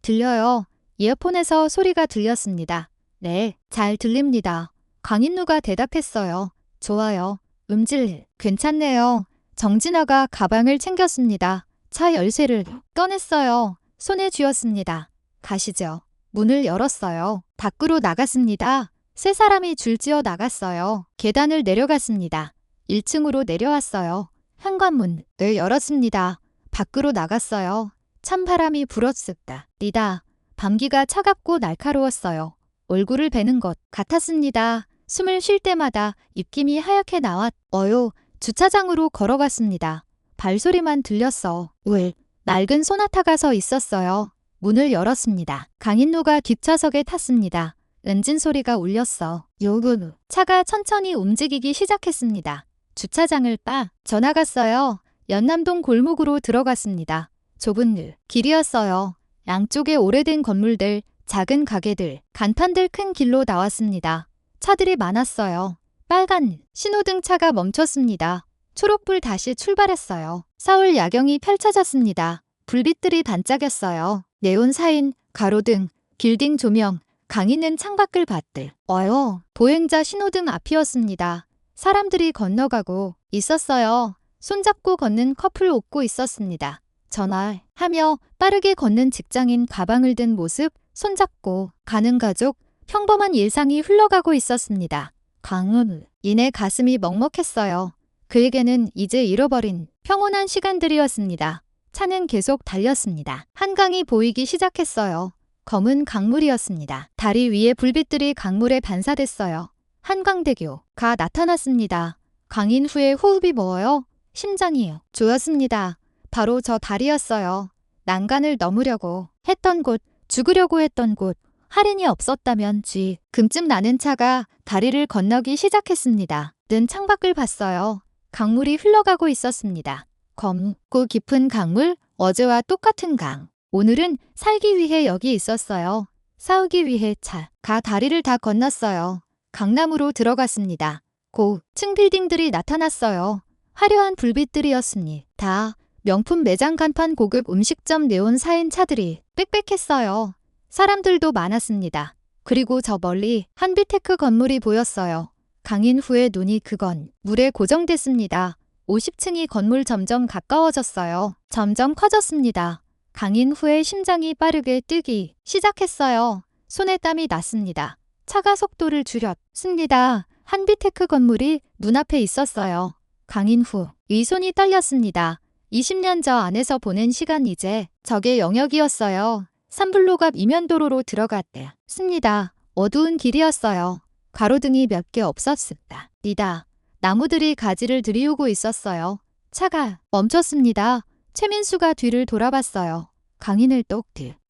S1: 들려요. 이어폰에서 소리가 들렸습니다. 네, 잘 들립니다. 강인우가 대답했어요. 좋아요. 음질 괜찮네요. 정진아가 가방을 챙겼습니다. 차 열쇠를 꺼냈어요. 손에 쥐었습니다. 가시죠. 문을 열었어요. 밖으로 나갔습니다. 세 사람이 줄지어 나갔어요. 계단을 내려갔습니다. 1층으로 내려왔어요. 현관문을 열었습니다. 밖으로 나갔어요. 찬바람이 불었습니다. 밤기가 차갑고 날카로웠어요. 얼굴을 베는 것 같았습니다. 숨을 쉴 때마다 입김이 하얗게 나왔어요. 주차장으로 걸어갔습니다. 발소리만 들렸어. 낡은 소나타가 서 있었어요. 문을 열었습니다. 강인우가 뒷좌석에 탔습니다. 엔진 소리가 울렸어. 차가 천천히 움직이기 시작했습니다. 주차장을 빠져나갔어요. 연남동 골목으로 들어갔습니다. 좁은 길이었어요. 양쪽에 오래된 건물들, 작은 가게들, 간판들 큰 길로 나왔습니다. 차들이 많았어요. 빨간 신호등 차가 멈췄습니다. 초록불 다시 출발했어요. 서울 야경이 펼쳐졌습니다. 불빛들이 반짝였어요. 네온 사인, 가로등, 길딩 조명, 강인은 창밖을 봤들. 보행자 신호등 앞이었습니다. 사람들이 건너가고 있었어요. 손잡고 걷는 커플 웃고 있었습니다. 전화하며 빠르게 걷는 직장인 가방을 든 모습, 손잡고 가는 가족, 평범한 일상이 흘러가고 있었습니다. 강인의 가슴이 먹먹했어요. 그에게는 이제 잃어버린 평온한 시간들이었습니다. 차는 계속 달렸습니다. 한강이 보이기 시작했어요. 검은 강물이었습니다. 다리 위에 불빛들이 강물에 반사됐어요. 한강대교가 나타났습니다. 강인 후에 호흡이 멎어요. 심장이 조였습니다. 바로 저 다리였어요. 난간을 넘으려고 했던 곳, 죽으려고 했던 곳, 할인이 없었다면 금쯤 나는 차가 다리를 건너기 시작했습니다. 는 창밖을 봤어요. 강물이 흘러가고 있었습니다. 검고 깊은 강물, 어제와 똑같은 강. 오늘은 살기 위해 여기 있었어요. 싸우기 위해 차가 다리를 다 건넜어요. 강남으로 들어갔습니다. 고층 빌딩들이 나타났어요. 화려한 불빛들이었습니다. 명품 매장 간판 고급 음식점 네온 사인 차들이 빽빽했어요. 사람들도 많았습니다. 그리고 저 멀리 한 비테크 건물이 보였어요. 강인 후에 눈이 그건 물에 고정됐습니다. 50층이 건물 점점 가까워졌어요. 점점 커졌습니다. 강인 후에 심장이 빠르게 뛰기 시작했어요. 손에 땀이 났습니다. 차가 속도를 줄였습니다. 한 비테크 건물이 눈앞에 있었어요. 강인 후 이 손이 떨렸습니다. 20년 저 안에서 보낸 시간 이제 적의 영역이었어요. 산불로 앞 이면도로로 들어갔습니다. 어두운 길이었어요. 가로등이 몇 개 없었습니다. 나무들이 가지를 들이우고 있었어요. 차가 멈췄습니다. 최민수가 뒤를 돌아봤어요. 강인을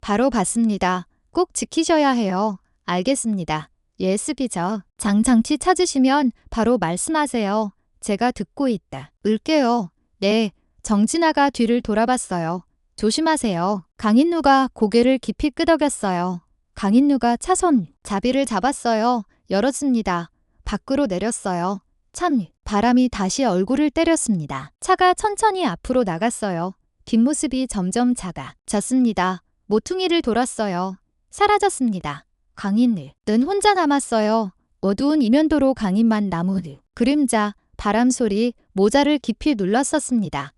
S1: 바로 봤습니다. 꼭 지키셔야 해요. 알겠습니다. 예, 스기저. 장치 찾으시면 바로 말씀하세요. 제가 듣고 있다. 을게요. 네. 정진아가 뒤를 돌아봤어요. 조심하세요. 강인누가 고개를 깊이 끄덕였어요. 강인누가 차선 자비를 잡았어요. 열었습니다. 밖으로 내렸어요. 참, 바람이 다시 얼굴을 때렸습니다. 차가 천천히 앞으로 나갔어요. 뒷모습이 점점 작아졌습니다. 모퉁이를 돌았어요. 사라졌습니다. 강인은 혼자 남았어요. 어두운 이면도로 강인만 나무를 그림자, 바람 소리, 모자를 깊이 눌렀었습니다.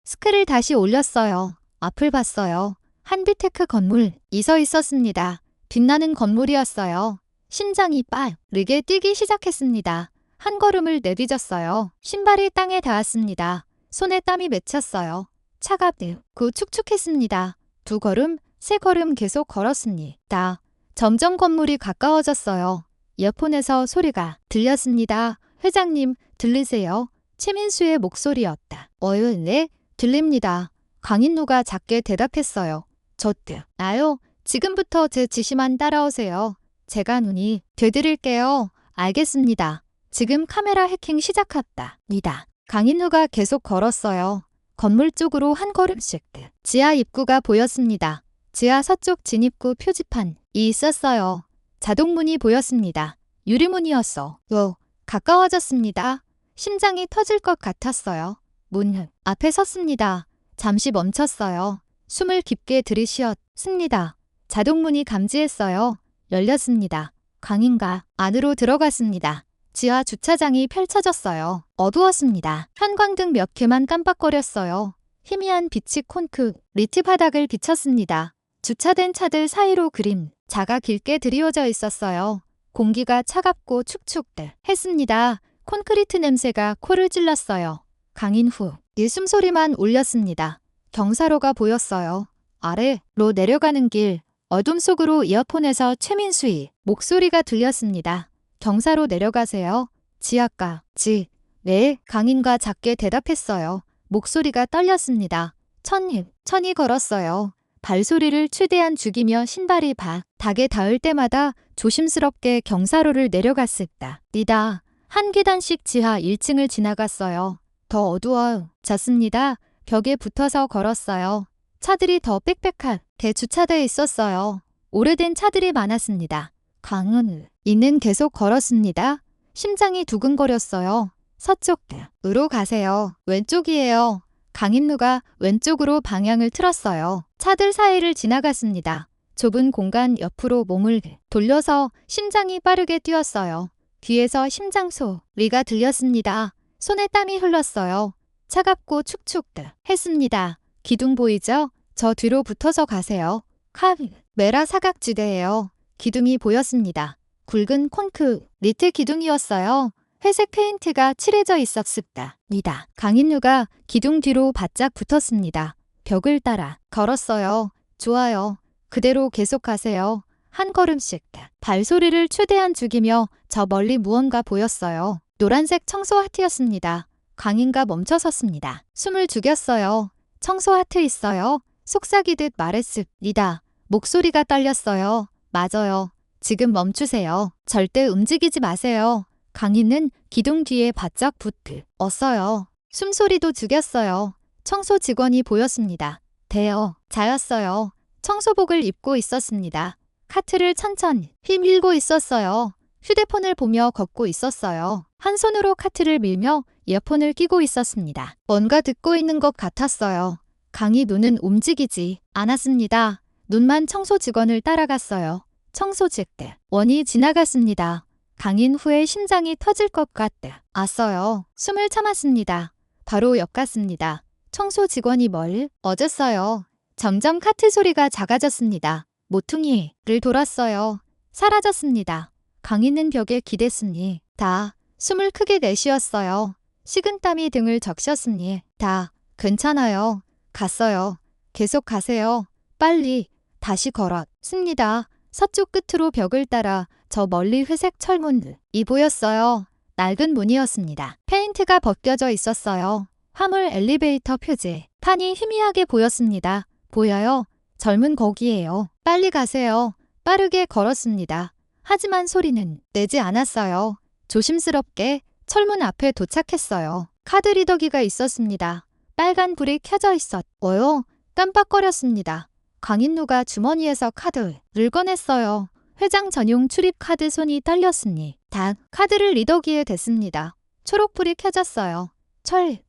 S1: 스크를 다시 올렸어요. 앞을 봤어요. 한 비테크 건물이 서 있었습니다. 빛나는 건물이었어요. 심장이 빠르게 뛰기 시작했습니다. 한 걸음을 내디뎠어요. 신발이 땅에 닿았습니다. 손에 땀이 맺혔어요. 차갑고 축축했습니다. 2걸음, 3걸음 계속 걸었습니다. 점점 건물이 가까워졌어요. 이어폰에서 소리가 들렸습니다. 회장님, 들리세요? 최민수의 목소리였다. 네, 들립니다. 강인누가 작게 대답했어요. 나요. 지금부터 제 지시만 따라오세요. 제가 눈이 되드릴게요. 알겠습니다. 지금 카메라 해킹 시작합니다. 강인누가 계속 걸었어요. 건물 쪽으로 한 걸음씩. 지하 입구가 보였습니다. 지하 서쪽 진입구 표지판이 있었어요. 자동문이 보였습니다. 유리문이었어. 가까워졌습니다. 심장이 터질 것 같았어요. 문 앞에 섰습니다. 잠시 멈췄어요. 숨을 깊게 들이쉬었습니다. 자동문이 감지했어요. 열렸습니다. 강인가 안으로 들어갔습니다. 지하 주차장이 펼쳐졌어요. 어두웠습니다. 형광등 몇 개만 깜빡거렸어요. 희미한 빛이 콘크리트 바닥을 비쳤습니다. 주차된 차들 사이로 그림자가 길게 드리워져 있었어요. 공기가 차갑고 축축했습니다. 콘크리트 냄새가 코를 찔렀어요. 강인 후 숨소리만 울렸습니다. 경사로가 보였어요. 아래로 내려가는 길, 어둠 속으로 이어폰에서 최민수의 목소리가 들렸습니다. 경사로 내려가세요. 지하까지. 네, 강인과 작게 대답했어요. 목소리가 떨렸습니다. 천천히 걸었어요. 발소리를 최대한 죽이며 신발이 바닥에 닿을 때마다 조심스럽게 경사로를 내려갔습니다. 한 계단씩 지하 1층을 지나갔어요. 더 어두워졌습니다. 벽에 붙어서 걸었어요. 차들이 더 빽빽하게 주차되어 있었어요. 오래된 차들이 많았습니다. 강인은 계속 걸었습니다. 심장이 두근거렸어요. 서쪽으로 가세요. 왼쪽이에요. 강인누가 왼쪽으로 방향을 틀었어요. 차들 사이를 지나갔습니다. 좁은 공간 옆으로 몸을 돌려서 심장이 빠르게 뛰었어요. 귀에서 심장 소리가 들렸습니다. 손에 땀이 흘렀어요. 차갑고 축축 했습니다. 기둥 보이죠? 저 뒤로 붙어서 가세요. 카메라 사각지대예요. 기둥이 보였습니다. 굵은 콘크리트 기둥이었어요. 회색 페인트가 칠해져 있었습니다. 강인누가 기둥 뒤로 바짝 붙었습니다. 벽을 따라 걸었어요. 좋아요. 그대로 계속하세요. 한 걸음씩 발소리를 최대한 죽이며 저 멀리 무언가 보였어요. 노란색 청소 하트였습니다. 강인가 멈춰섰습니다. 숨을 죽였어요. 청소 하트 있어요. 속삭이듯 말했습니다. 목소리가 떨렸어요. 맞아요. 지금 멈추세요. 절대 움직이지 마세요. 강인은 기둥 뒤에 바짝 붙었어요. 숨소리도 죽였어요. 청소 직원이 보였습니다. 자였어요. 청소복을 입고 있었습니다. 카트를 천천히 밀고 있었어요. 휴대폰을 보며 걷고 있었어요. 한 손으로 카트를 밀며 이어폰을 끼고 있었습니다. 뭔가 듣고 있는 것 같았어요. 강희 눈은 움직이지 않았습니다. 눈만 청소 직원을 따라갔어요. 청소직원이 지나갔습니다. 강인 후에 심장이 터질 것 같았어요. 숨을 참았습니다. 바로 엮었습니다. 청소 직원이 어졌어요. 점점 카트 소리가 작아졌습니다. 모퉁이를 돌았어요. 사라졌습니다. 강인은 벽에 기댔습니다. 숨을 크게 내쉬었어요. 식은땀이 등을 적셨습니다. 괜찮아요. 갔어요. 계속 가세요. 빨리. 다시 걸었습니다. 서쪽 끝으로 벽을 따라 저 멀리 회색 철문이 보였어요. 낡은 문이었습니다. 페인트가 벗겨져 있었어요. 화물 엘리베이터 표지. 판이 희미하게 보였습니다. 보여요? 젊은 거기에요. 빨리 가세요. 빠르게 걸었습니다. 하지만 소리는 내지 않았어요. 조심스럽게 철문 앞에 도착했어요. 카드 리더기가 있었습니다. 빨간 불이 켜져 있었어요. 깜빡거렸습니다. 강인누가 주머니에서 카드를 꺼냈어요. 회장 전용 출입 카드 손이 떨렸습니다. 카드를 리더기에 댔습니다. 초록불이 켜졌어요.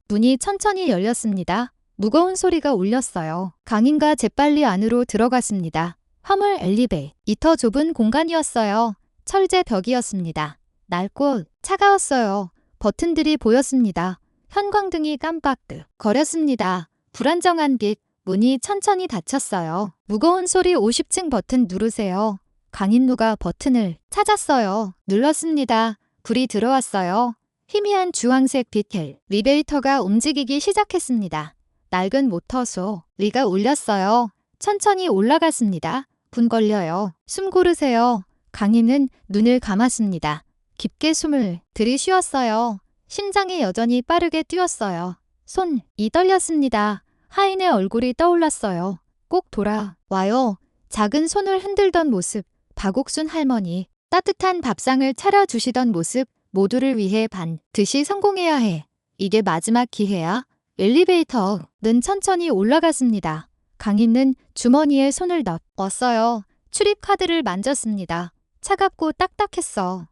S1: 문이 천천히 열렸습니다. 무거운 소리가 울렸어요. 강인과 재빨리 안으로 들어갔습니다. 화물 엘리베이터 좁은 공간이었어요. 철제 벽이었습니다. 낡고 차가웠어요. 버튼들이 보였습니다. 형광등이 깜빡거렸습니다. 불안정한 빛. 문이 천천히 닫혔어요. 무거운 소리 50층 버튼 누르세요. 강인누가 버튼을 찾았어요. 눌렀습니다. 불이 들어왔어요. 희미한 주황색 빛 엘리베이터가 움직이기 시작했습니다. 낡은 모터 소리가 울렸어요. 천천히 올라갔습니다. 분 걸려요. 숨 고르세요. 강인은 눈을 감았습니다. 깊게 숨을 들이쉬었어요. 심장이 여전히 빠르게 뛰었어요. 손이 떨렸습니다. 하인의 얼굴이 떠올랐어요. 꼭 돌아와요. 작은 손을 흔들던 모습, 박옥순 할머니, 따뜻한 밥상을 차려주시던 모습, 모두를 위해 반드시 성공해야 해. 이게 마지막 기회야. 엘리베이터는 천천히 올라갔습니다. 강인은 주머니에 손을 넣었어요. 출입카드를 만졌습니다. 차갑고 딱딱했어.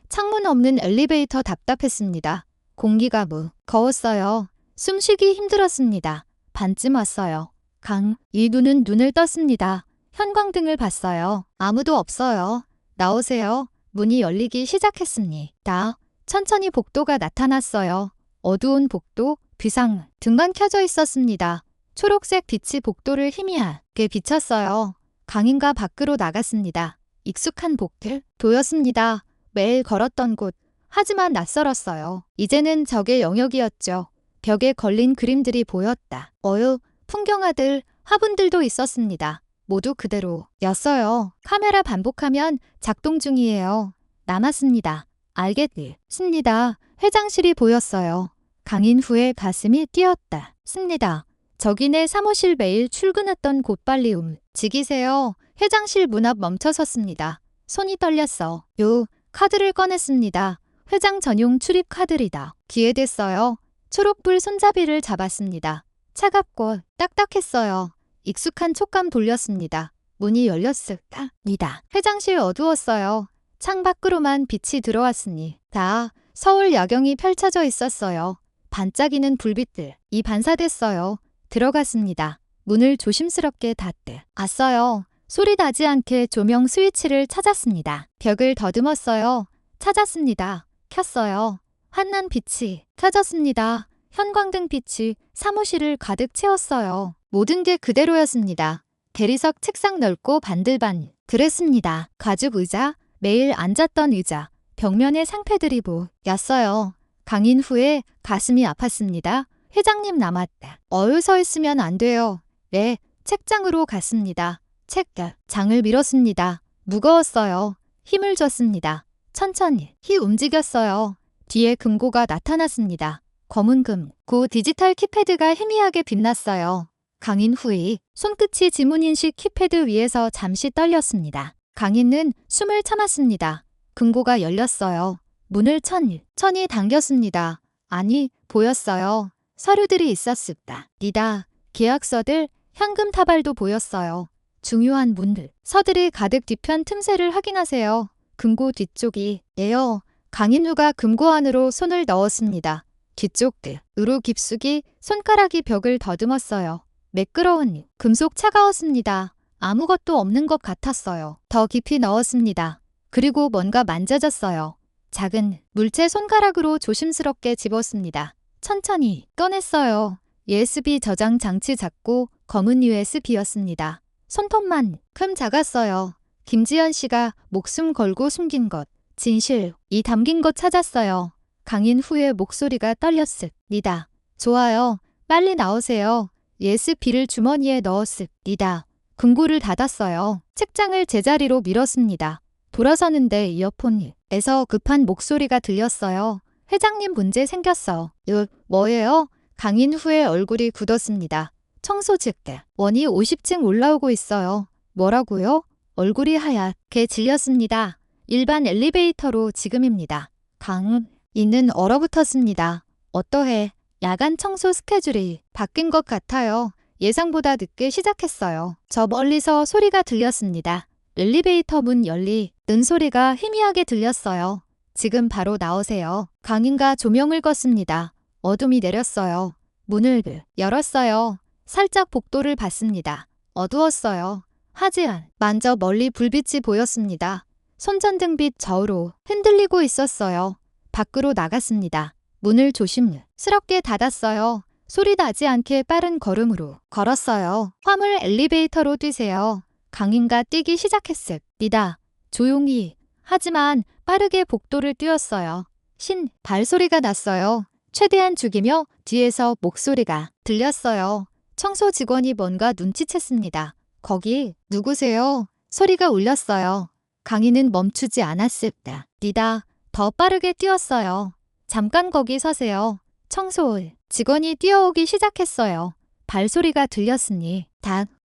S1: 창문 없는 엘리베이터 답답했습니다. 공기가 무거웠어요. 숨쉬기 힘들었습니다. 반쯤 왔어요. 이누는 눈을 떴습니다. 형광등을 봤어요. 아무도 없어요. 나오세요. 문이 열리기 시작했습니다. 천천히 복도가 나타났어요. 어두운 복도, 비상 등만 켜져 있었습니다. 초록색 빛이 복도를 희미하게 비쳤어요. 강인과 밖으로 나갔습니다. 익숙한 복도였습니다. 매일 걸었던 곳. 하지만 낯설었어요. 이제는 적의 영역이었죠. 벽에 걸린 그림들이 보였다. 풍경화들, 화분들도 있었습니다. 모두 그대로였어요. 카메라 반복하면 작동 중이에요. 남았습니다. 알겠습니다. 회장실이 보였어요. 강인 후에 가슴이 뛰었다. 저기네 사무실 매일 출근했던 곳 빨리 움직이세요. 회장실 문 앞 멈춰섰습니다. 손이 떨렸어. 카드를 꺼냈습니다. 회장 전용 출입 카드리다. 귀에 댔어요. 초록불 손잡이를 잡았습니다. 차갑고 딱딱했어요. 익숙한 촉감 돌렸습니다. 문이 열렸습니다. 회장실 어두웠어요. 창 밖으로만 빛이 들어왔습니다. 서울 야경이 펼쳐져 있었어요. 반짝이는 불빛들이 반사됐어요. 들어갔습니다. 문을 조심스럽게 닫았어요. 소리 나지 않게 조명 스위치를 찾았습니다. 벽을 더듬었어요. 찾았습니다. 켰어요. 환한 빛이 켜졌습니다. 형광등 빛이 사무실을 가득 채웠어요. 모든 게 그대로였습니다. 대리석 책상 넓고 반들반 그랬습니다. 가죽 의자, 매일 앉았던 의자, 벽면의 상패들이 보였어요. 강인 후에 가슴이 아팠습니다. 회장님 남았다. 어울서 있으면 안 돼요. 네, 책장으로 갔습니다. 장을 밀었습니다. 무거웠어요. 힘을 줬습니다. 천천히 움직였어요. 뒤에 금고가 나타났습니다. 검은 금고 디지털 키패드가 희미하게 빛났어요. 강인 후의 손끝이 지문인식 키패드 위에서 잠시 떨렸습니다. 강인은 숨을 참았습니다. 금고가 열렸어요. 문을 천천히 당겼습니다. 아니, 보였어요. 서류들이 있었습니다. 계약서들, 현금 타발도 보였어요. 중요한 서들이 가득 뒤편 틈새를 확인하세요. 금고 뒤쪽이에요. 강인우가 금고 안으로 손을 넣었습니다. 뒤쪽으로 깊숙이 손가락이 벽을 더듬었어요. 매끄러운 금속 차가웠습니다. 아무것도 없는 것 같았어요. 더 깊이 넣었습니다. 그리고 뭔가 만져졌어요. 작은 물체 손가락으로 조심스럽게 집었습니다. 천천히 꺼냈어요. USB 저장 장치 작고 검은 USB였습니다. 손톱만큼 작았어요. 김지연 씨가 목숨 걸고 숨긴 것, 진실이 담긴 것 찾았어요. 강인 후의 목소리가 떨렸습니다. 좋아요. 빨리 나오세요. USB를 주머니에 넣었습니다. 금고를 닫았어요. 책장을 제자리로 밀었습니다. 돌아서는데 이어폰에서 급한 목소리가 들렸어요. 회장님 문제 생겼어. 뭐예요? 강인 후의 얼굴이 굳었습니다. 청소 원이 50층 올라오고 있어요. 뭐라고요? 얼굴이 하얗게 질렸습니다. 일반 엘리베이터로 지금입니다. 강인은 얼어붙었습니다. 어떠해? 야간 청소 스케줄이 바뀐 것 같아요. 예상보다 늦게 시작했어요. 저 멀리서 소리가 들렸습니다. 엘리베이터 문 열리는 소리가 희미하게 들렸어요. 지금 바로 나오세요. 강인과 조명을 껐습니다. 어둠이 내렸어요. 문을 열었어요. 살짝 복도를 봤습니다. 어두웠어요. 하지만 만저 멀리 불빛이 보였습니다. 손전등빛 저우로 흔들리고 있었어요. 밖으로 나갔습니다. 문을 조심스럽게 닫았어요. 소리 나지 않게 빠른 걸음으로 걸었어요. 화물 엘리베이터로 뛰세요. 강인과 뛰기 시작했습니다. 조용히 하지만 빠르게 복도를 뛰었어요. 발소리가 났어요. 최대한 죽이며 뒤에서 목소리가 들렸어요. 청소 직원이 뭔가 눈치챘습니다. 거기 누구세요? 소리가 울렸어요. 강인은 멈추지 않았습니다. 더 빠르게 뛰었어요. 잠깐 거기 서세요. 청소 직원이 뛰어오기 시작했어요. 발소리가 들렸으니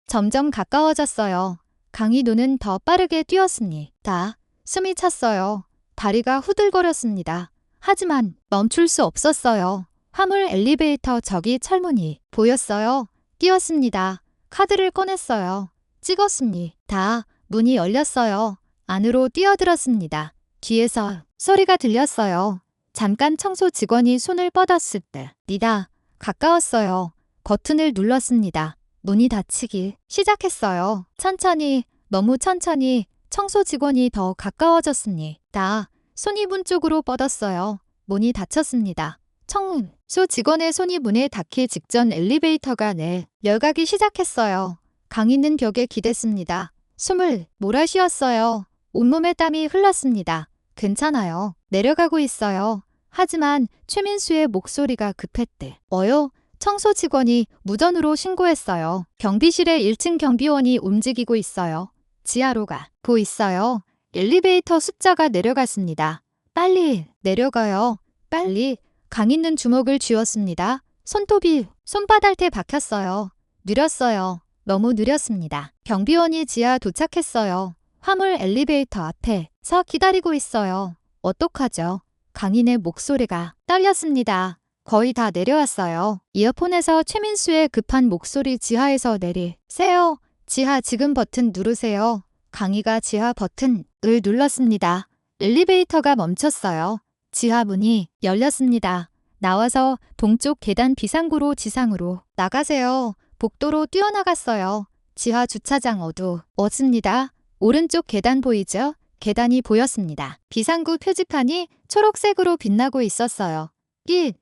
S1: 점점 가까워졌어요. 강인우는 더 빠르게 뛰었습니다. 숨이 찼어요. 다리가 후들거렸습니다. 하지만 멈출 수 없었어요. 화물 엘리베이터 저기 철문이 보였어요. 뛰었습니다. 카드를 꺼냈어요. 찍었습니다. 문이 열렸어요. 안으로 뛰어들었습니다. 뒤에서 소리가 들렸어요. 잠깐 청소 직원이 손을 뻗었습니다. 가까웠어요. 버튼을 눌렀습니다. 문이 닫히기 시작했어요. 천천히, 너무 천천히 청소 직원이 더 가까워졌습니다. 손이 문 쪽으로 뻗었어요. 문이 닫혔습니다. 청소 직원의 손이 문에 닿기 직전 엘리베이터가 내려가기 시작했어요. 강인은 벽에 기댔습니다. 숨을 몰아쉬었어요. 온몸에 땀이 흘렀습니다. 괜찮아요. 내려가고 있어요. 하지만 최민수의 목소리가 급했대. 뭐요? 청소 직원이 무전으로 신고했어요. 경비실에 1층 경비원이 움직이고 있어요. 지하로 가고 있어요. 엘리베이터 숫자가 내려갔습니다. 빨리 내려가요. 빨리. 강인은 주먹을 쥐었습니다. 손톱이 손바닥에 박혔어요. 느렸어요. 너무 느렸습니다. 경비원이 지하 도착했어요. 화물 엘리베이터 앞에서 기다리고 있어요. 어떡하죠? 강인의 목소리가 떨렸습니다. 거의 다 내려왔어요. 이어폰에서 최민수의 급한 목소리 지하에서 내리세요. 지하 지금 버튼 누르세요. 강희가 지하 버튼을 눌렀습니다. 엘리베이터가 멈췄어요. 지하 문이 열렸습니다. 나와서 동쪽 계단 비상구로 지상으로 나가세요. 복도로 뛰어나갔어요. 지하 주차장 어두웠습니다. 오른쪽 계단 보이죠? 계단이 보였습니다. 비상구 표지판이 초록색으로 빛나고 있었어요.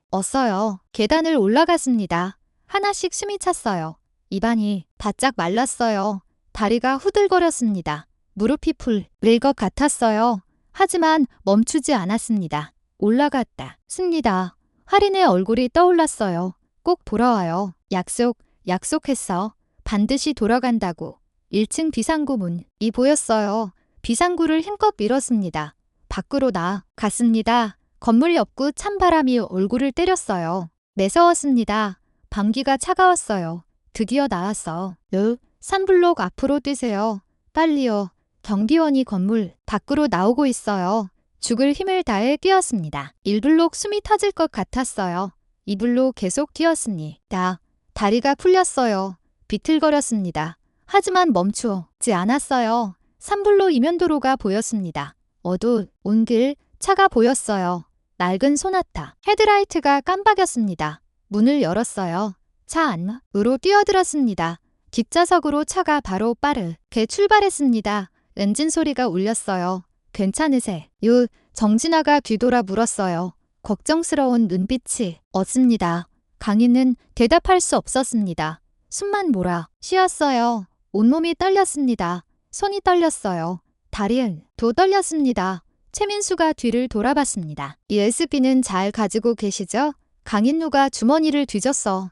S1: 어서요. 계단을 올라갔습니다. 하나씩 숨이 찼어요. 입안이 바짝 말랐어요. 다리가 후들거렸습니다. 무릎이 풀릴 것 같았어요. 하지만 멈추지 않았습니다. 올라갔다. 습니다. 할인의 얼굴이 떠올랐어요. 꼭 보러 와요. 약속했어. 반드시 돌아간다고. 1층 비상구 문이 보였어요. 비상구를 힘껏 밀었습니다. 밖으로 나갔습니다. 건물 옆구 찬바람이 얼굴을 때렸어요. 매서웠습니다. 밤기가 차가웠어요. 드디어 나왔어. 3블록 앞으로 뛰세요. 빨리요. 경비원이 건물 밖으로 나오고 있어요. 죽을 힘을 다해 뛰었습니다. 1블록 숨이 터질 것 같았어요. 2블록 계속 뛰었습니다. 다리가 풀렸어요. 비틀거렸습니다. 하지만 멈추지 않았어요. 3블록 이면도로가 보였습니다. 어두운 길, 차가 보였어요. 낡은 소나타, 헤드라이트가 깜박였습니다. 문을 열었어요. 차 안으로 뛰어들었습니다. 뒷좌석으로 차가 바로 빠르게 출발했습니다. 엔진 소리가 울렸어요. 괜찮으세요? 정진아가 뒤돌아 물었어요. 걱정스러운 눈빛이 었습니다. 강인은 대답할 수 없었습니다. 숨만 몰아 쉬었어요. 온몸이 떨렸습니다. 손이 떨렸어요. 다리도 떨렸습니다. 최민수가 뒤를 돌아봤습니다. USB는 잘 가지고 계시죠? 강인누가 주머니를 뒤졌어.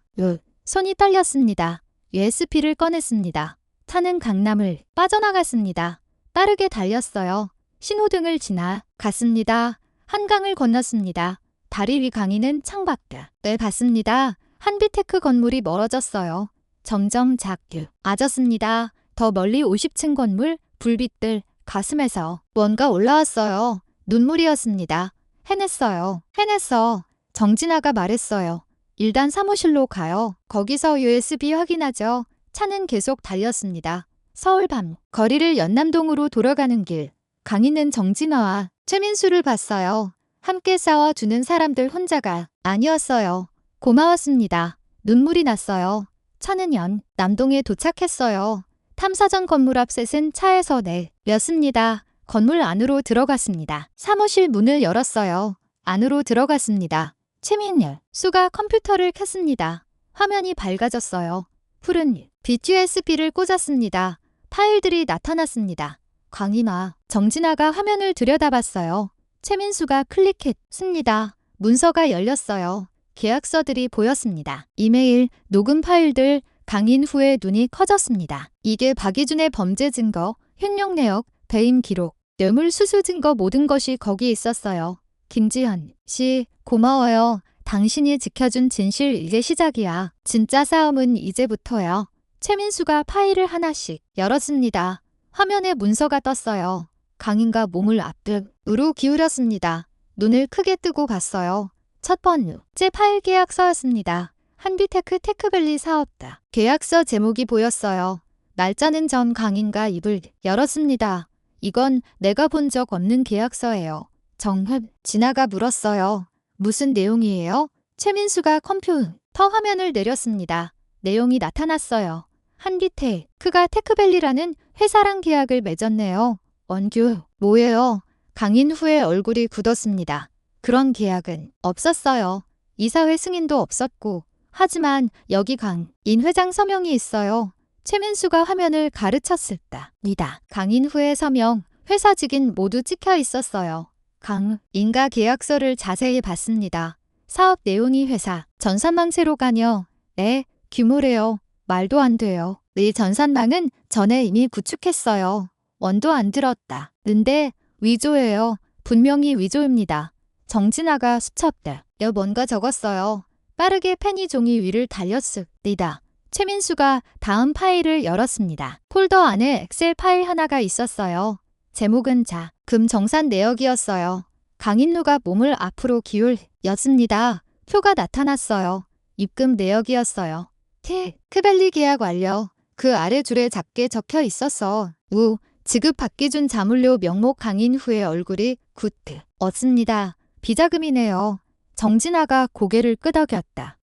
S1: 손이 떨렸습니다. USB를 꺼냈습니다. 차는 강남을 빠져나갔습니다. 빠르게 달렸어요. 신호등을 지나갔습니다. 한강을 건넜습니다. 다리 위 강인은 창밖을 봤습니다. 한비테크 건물이 멀어졌어요. 점점 작아졌습니다. 더 멀리 50층 건물, 불빛들, 가슴에서 뭔가 올라왔어요. 눈물이었습니다. 해냈어요. 해냈어. 정진아가 말했어요. 1단 사무실로 가요. 거기서 USB 확인하죠. 차는 계속 달렸습니다. 서울 밤, 거리를 연남동으로 돌아가는 길. 강인은 정진아와 최민수를 봤어요. 함께 싸워주는 사람들 혼자가 아니었어요. 고마웠습니다. 눈물이 났어요. 차는 연남동에 도착했어요. 탐사전 건물 앞 셋은 차에서 내렸습니다. 건물 안으로 들어갔습니다. 사무실 문을 열었어요. 안으로 들어갔습니다. 최민수가 컴퓨터를 켰습니다. 화면이 밝아졌어요. 푸른 BTSB를 꽂았습니다. 파일들이 나타났습니다. 강인아, 정진아가 화면을 들여다봤어요. 최민수가 클릭했습니다. 문서가 열렸어요. 계약서들이 보였습니다. 이메일, 녹음 파일들, 강인 후에 눈이 커졌습니다. 이게 박이준의 범죄 증거, 횡령 내역, 배임 기록, 뇌물수수 증거 모든 것이 거기 있었어요. 김지현 씨, 고마워요. 당신이 지켜준 진실 이제 시작이야. 진짜 싸움은 이제부터야. 최민수가 파일을 하나씩 열었습니다. 화면에 문서가 떴어요. 강인과 몸을 앞으로 기울였습니다. 눈을 크게 뜨고 봤어요. 첫 번째 파일 계약서였습니다. 한비테크 테크밸리 사업다. 계약서 제목이 보였어요. 날짜는 전 강인과 입을 열었습니다. 이건 내가 본 적 없는 계약서예요. 진아가 물었어요. 무슨 내용이에요? 최민수가 컴퓨터 화면을 내렸습니다. 내용이 나타났어요. 한비테크가 테크밸리라는 회사랑 계약을 맺었네요. 원규, 뭐예요? 강인 후에 얼굴이 굳었습니다. 그런 계약은 없었어요. 이사회 승인도 없었고. 하지만 여기 강인 회장 서명이 있어요. 최민수가 화면을 가르쳤습니다. 강인 후의 서명, 회사 직인 모두 찍혀 있었어요. 강인과 계약서를 자세히 봤습니다. 사업 내용이 회사 전산망새로 가녀. 네, 규모래요. 말도 안 돼요. 이 전산망은 전에 이미 구축했어요. 원도 안 들었다. 는데 위조예요. 분명히 위조입니다. 정진아가 수첩에 뭔가 적었어요. 빠르게 펜이 종이 위를 달렸습니다. 최민수가 다음 파일을 열었습니다. 폴더 안에 엑셀 파일 하나가 있었어요. 제목은 자금 정산 내역이었어요. 강인누가 몸을 앞으로 기울였습니다. 표가 나타났어요. 입금 내역이었어요. 테크밸리 계약 완료. 그 아래 줄에 작게 적혀 있었어. 지급 박기준 자물료 명목 강인 후의 얼굴이 굳었습니다. 비자금이네요. 정진아가 고개를 끄덕였다.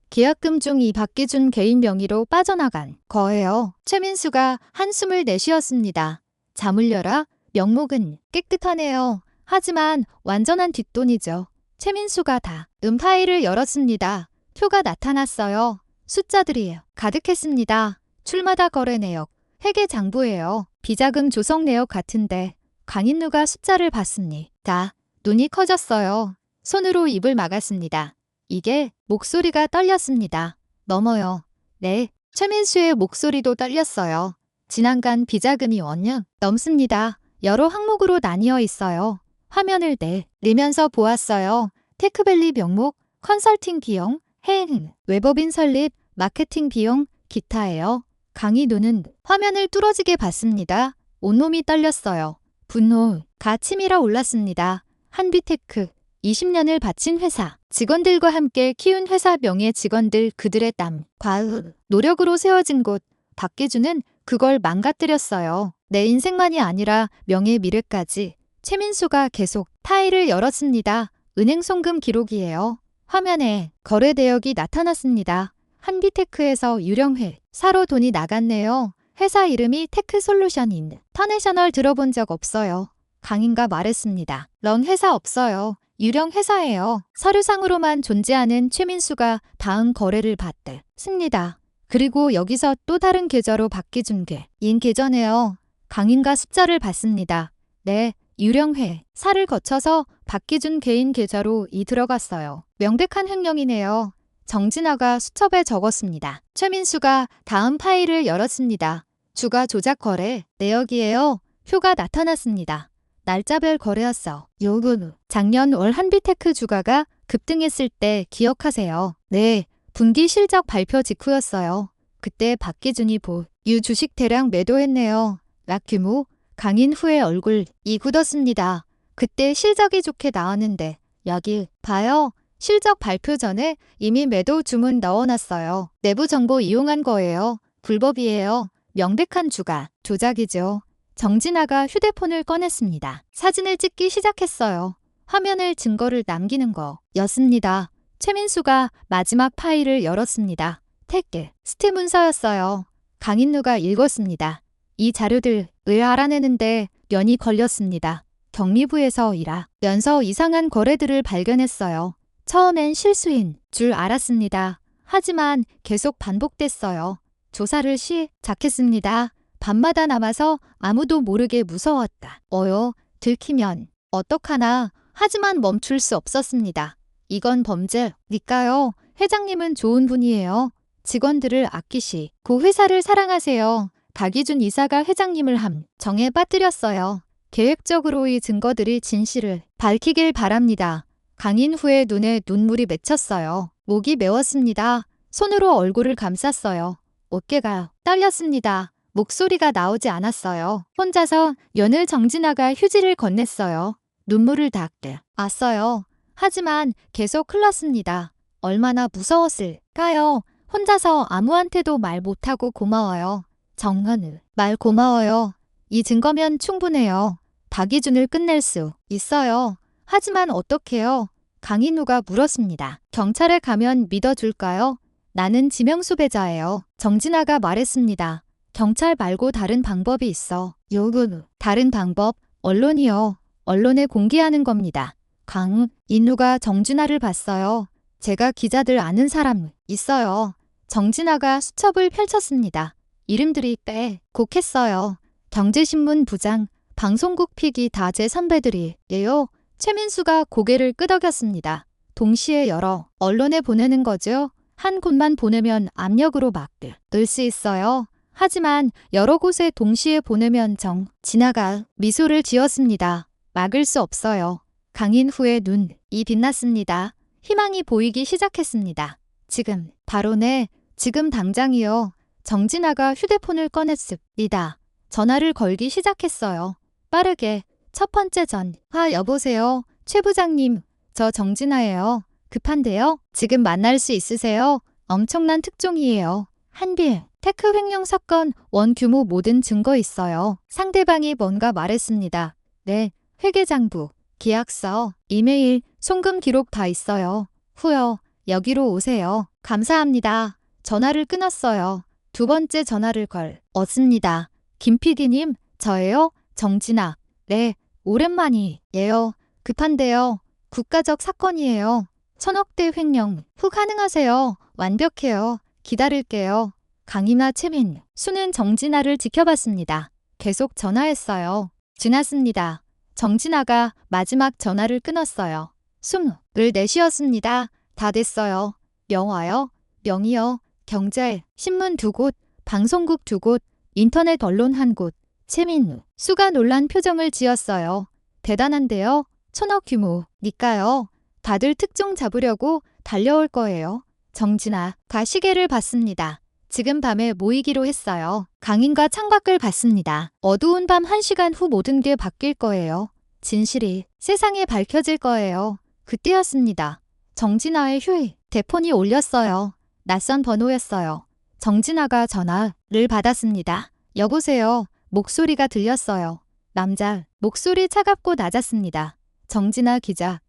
S1: 계약금 중 이 박기준 개인 명의로 빠져나간 거예요. 최민수가 한숨을 내쉬었습니다. 자물려라. 명목은 깨끗하네요. 하지만 완전한 뒷돈이죠. 최민수가 다 파일을 열었습니다. 표가 나타났어요. 숫자들이 가득했습니다. 출마다 거래 내역, 회계 장부예요. 비자금 조성 내역 같은데 강인누가 숫자를 봤으니 다 눈이 커졌어요. 손으로 입을 막았습니다. 이게 목소리가 떨렸습니다. 넘어요. 네, 최민수의 목소리도 떨렸어요. 지난간 비자금이 원년 넘습니다. 여러 항목으로 나뉘어 있어요. 화면을 내리면서 보았어요. 테크밸리 명목, 컨설팅 비용, 해응, 웹업인 설립, 마케팅 비용, 기타예요. 강인누는 화면을 뚫어지게 봤습니다. 온몸이 떨렸어요. 분노가 치밀어 올랐습니다. 한비테크, 20년을 바친 회사, 직원들과 함께 키운 회사 명예 직원들 그들의 땀, 과을, 노력으로 세워진 곳, 박기준은 그걸 망가뜨렸어요. 내 인생만이 아니라 명예 미래까지. 최민수가 계속 파일을 열었습니다. 은행 송금 기록이에요. 화면에 거래 내역이 나타났습니다. 한비테크에서 유령회, 사로 돈이 나갔네요. 회사 이름이 테크솔루션 터내셔널 들어본 적 없어요. 강인가 말했습니다. 런 회사 없어요. 유령 회사예요. 서류상으로만 존재하는 최민수가 다음 거래를 받습니다. 그리고 여기서 또 다른 계좌로 박기준 개인 계좌네요. 강인가 숫자를 봤습니다. 네, 유령회, 사를 거쳐서 박기준 개인 계좌로 들어갔어요. 명백한 횡령이네요. 정진아가 수첩에 적었습니다. 최민수가 다음 파일을 열었습니다. 주가 조작 거래 내역이에요. 표가 나타났습니다. 날짜별 거래였어. 요금. 작년 월 한비테크 주가가 급등했을 때 기억하세요. 네, 분기 실적 발표 직후였어요. 그때 박기준이 보유 주식 대량 매도했네요. 락 규모. 강인 후의 얼굴이 굳었습니다. 그때 실적이 좋게 나왔는데 여기 봐요. 실적 발표 전에 이미 매도 주문 넣어놨어요. 내부 정보 이용한 거예요. 불법이에요. 명백한 주가 조작이죠. 정진아가 휴대폰을 꺼냈습니다. 사진을 찍기 시작했어요. 화면을 증거를 남기는 거였습니다. 최민수가 마지막 파일을 열었습니다. 택배, 스테 문서였어요. 강인누가 읽었습니다. 이 자료들을 알아내는데 년이 걸렸습니다. 경리부에서 일하면서 이상한 거래들을 발견했어요. 처음엔 실수인 줄 알았습니다. 하지만 계속 반복됐어요. 조사를 시작했습니다. 밤마다 남아서 아무도 모르게 무서웠다. 들키면 어떡하나. 하지만 멈출 수 없었습니다. 이건 범죄니까요. 회장님은 좋은 분이에요. 직원들을 아끼시고 회사를 사랑하세요. 박기준 이사가 회장님을 함정에 빠뜨렸어요. 계획적으로 이 증거들이 진실을 밝히길 바랍니다. 강인 후에 눈에 눈물이 맺혔어요. 목이 메웠습니다. 손으로 얼굴을 감쌌어요. 어깨가 떨렸습니다. 목소리가 나오지 않았어요. 혼자서 연을 정진아가 휴지를 건넸어요. 눈물을 닦았어요. 하지만 계속 흘렀습니다. 얼마나 무서웠을까요? 혼자서 아무한테도 말 못하고 고마워요. 정현우, 말 고마워요. 이 증거면 충분해요. 박기준을 끝낼 수 있어요. 하지만 어떡해요? 강인우가 물었습니다. 경찰에 가면 믿어줄까요? 나는 지명수배자예요. 정진아가 말했습니다. 경찰 말고 다른 방법이 있어. 요금, 다른 방법, 언론이요. 언론에 공개하는 겁니다. 강인우가 정진아를 봤어요. 제가 기자들 아는 사람 있어요. 정진아가 수첩을 펼쳤습니다. 이름들이 빼곡했어요. 경제신문 부장, 방송국 PD 다 제 선배들이에요. 최민수가 고개를 끄덕였습니다. 동시에 여러 언론에 보내는 거죠. 한 곳만 보내면 압력으로 막을 수 있어요. 하지만 여러 곳에 동시에 보내면 정진아가 미소를 지었습니다. 막을 수 없어요. 강인 후의 눈이 빛났습니다. 희망이 보이기 시작했습니다. 지금, 바로 지금 당장이요. 정진아가 휴대폰을 꺼냈습니다. 전화를 걸기 시작했어요. 빠르게 첫 번째 전화. 여보세요. 최 부장님, 저 정진아예요. 급한데요. 지금 만날 수 있으세요? 엄청난 특종이에요. 한빌, 테크 횡령 사건 원 규모 모든 증거 있어요. 상대방이 뭔가 말했습니다. 네, 회계장부, 계약서, 이메일, 송금 기록 다 있어요. 후요. 여기로 오세요. 감사합니다. 전화를 끊었어요. 두 번째 전화를 걸었습니다. 김 PD님, 저예요? 정진아. 네, 오랜만이에요. 급한데요. 국가적 사건이에요. 1000억대 횡령 후 가능하세요. 완벽해요. 기다릴게요. 강이나 최민, 수는 정진아를 지켜봤습니다. 계속 전화했어요. 지났습니다. 정진아가 마지막 전화를 끊었어요. 숨을 내쉬었습니다. 다 됐어요. 명화요? 명의요? 경제, 신문 2곳, 방송국 2곳, 인터넷 언론 1곳. 최민우, 수가 놀란 표정을 지었어요. 대단한데요? 1000억 규모니까요. 다들 특종 잡으려고 달려올 거예요. 정진아가 시계를 봤습니다. 지금 밤에 모이기로 했어요. 강인과 창밖을 봤습니다. 어두운 밤 1시간 후 모든 게 바뀔 거예요. 진실이 세상에 밝혀질 거예요. 그때였습니다. 정진아의 휴대폰이 울렸어요. 낯선 번호였어요. 정진아가 전화를 받았습니다. 여보세요. 목소리가 들렸어요. 남자 목소리 차갑고 낮았습니다. 정진아 기자.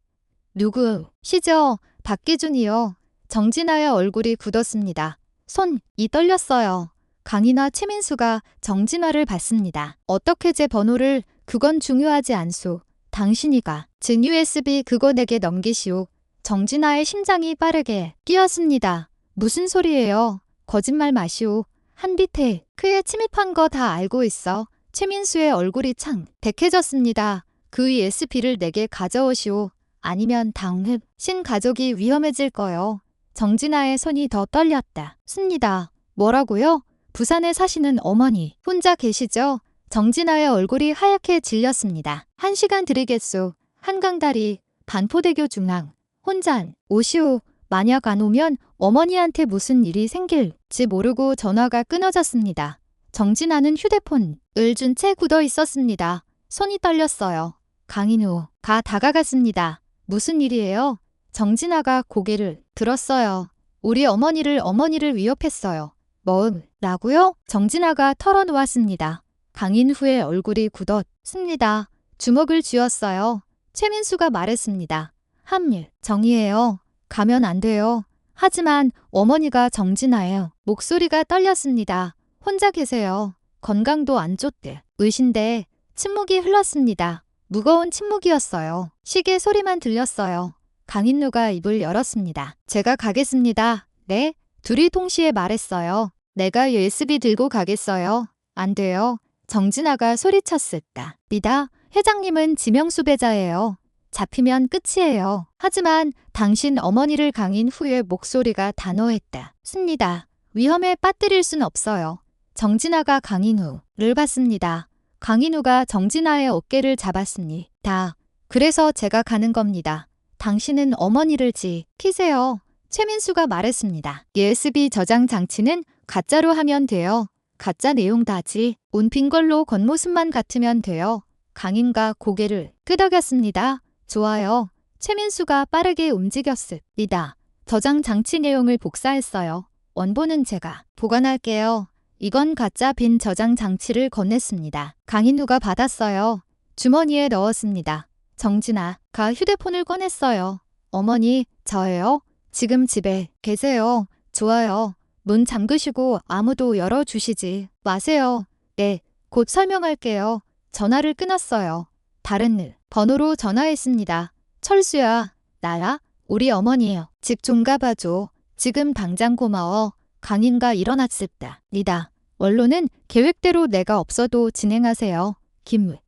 S1: 누구시죠? 박기준이요. 정진아의 얼굴이 굳었습니다. 손이 떨렸어요. 강이나 최민수가 정진아를 봤습니다. 어떻게 제 번호를? 그건 중요하지 않소. 당신이가 진 USB 그거 내게 넘기시오. 정진아의 심장이 빠르게 뛰었습니다. 무슨 소리예요? 거짓말 마시오. 한비테크에 침입한 거 다 알고 있어. 최민수의 얼굴이 창백해졌습니다. 그 USB를 내게 가져오시오. 아니면 당신 가족이 위험해질 거요. 정진아의 손이 더 떨렸다. 습니다. 뭐라고요? 부산에 사시는 어머니 혼자 계시죠? 정진아의 얼굴이 하얗게 질렸습니다. 1시간 드리겠소. 한강다리 반포대교 중앙. 혼자 오시오. 만약 안 오면 어머니한테 무슨 일이 생길지 모르고 전화가 끊어졌습니다. 정진아는 휴대폰을 준 채 굳어 있었습니다. 손이 떨렸어요. 강인우가 다가갔습니다. 무슨 일이에요? 정진아가 고개를 들었어요. 우리 어머니를 위협했어요. 뭐라고요? 정진아가 털어놓았습니다. 강인후의 얼굴이 굳었습니다. 주먹을 쥐었어요. 최민수가 말했습니다. 함일 정의예요. 가면 안 돼요. 하지만 어머니가 정진아예요. 목소리가 떨렸습니다. 혼자 계세요. 건강도 안 좋대. 의신데 침묵이 흘렀습니다. 무거운 침묵이었어요. 시계 소리만 들렸어요. 강인누가 입을 열었습니다. 제가 가겠습니다. 네? 둘이 동시에 말했어요. 내가 USB 들고 가겠어요. 안 돼요. 정진아가 소리쳤을까. 니다. 회장님은 지명수배자예요. 잡히면 끝이에요. 하지만 당신 어머니를 강인 후에 목소리가 단호했다. 습니다. 위험에 빠뜨릴 순 없어요. 정진아가 강인우를 봤습니다. 강인우가 정진아의 어깨를 잡았습니다. 그래서 제가 가는 겁니다. 당신은 어머니를 지키세요. 최민수가 말했습니다. USB 저장 장치는 가짜로 하면 돼요. 가짜 내용 다지. 온빈 걸로 겉모습만 같으면 돼요. 강인과 고개를 끄덕였습니다. 좋아요. 최민수가 빠르게 움직였습니다. 저장 장치 내용을 복사했어요. 원본은 제가 보관할게요. 이건 가짜 빈 저장 장치를 건넸습니다. 강인우가 받았어요. 주머니에 넣었습니다. 정진아가 휴대폰을 꺼냈어요. 어머니, 저예요. 지금 집에 계세요. 좋아요. 문 잠그시고 아무도 열어주시지 마세요. 네, 곧 설명할게요. 전화를 끊었어요. 다른 번호로 전화했습니다. 철수야, 나야? 우리 어머니요. 집 좀 가봐줘. 지금 당장 고마워. 강인가 일어났습니다. 니다. 원로는 계획대로 내가 없어도 진행하세요.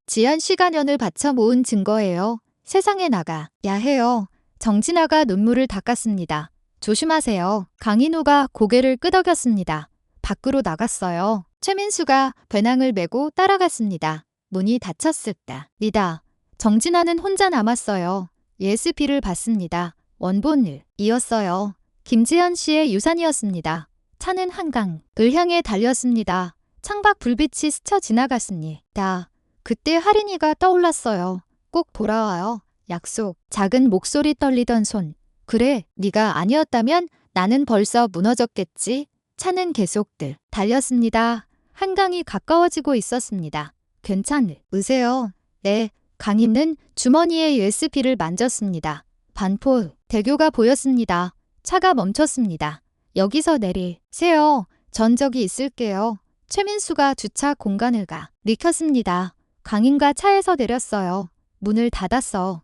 S1: 지연 시간연을 바쳐 모은 증거예요. 세상에 나가야 해요. 정진아가 눈물을 닦았습니다. 조심하세요. 강인우가 고개를 끄덕였습니다. 밖으로 나갔어요. 최민수가 배낭을 메고 따라갔습니다. 문이 닫혔습니다. 니다. 정진아는 혼자 남았어요. USB를 봤습니다. 원본을 이었어요. 김지현 씨의 유산이었습니다. 차는 한강을 향해 달렸습니다. 창밖 불빛이 스쳐 지나갔습니다. 그때 하린이가 떠올랐어요. 꼭 돌아와요. 약속. 작은 목소리 떨리던 손. 그래, 네가 아니었다면 나는 벌써 무너졌겠지. 차는 계속들 달렸습니다. 한강이 가까워지고 있었습니다. 괜찮으세요? 네. 강인은 주머니에 USB를 만졌습니다. 반포 대교가 보였습니다. 차가 멈췄습니다. 여기서 내리세요. 전 저기 있을게요. 최민수가 주차 공간을 가리켰습니다. 강인과 차에서 내렸어요. 문을 닫았어요.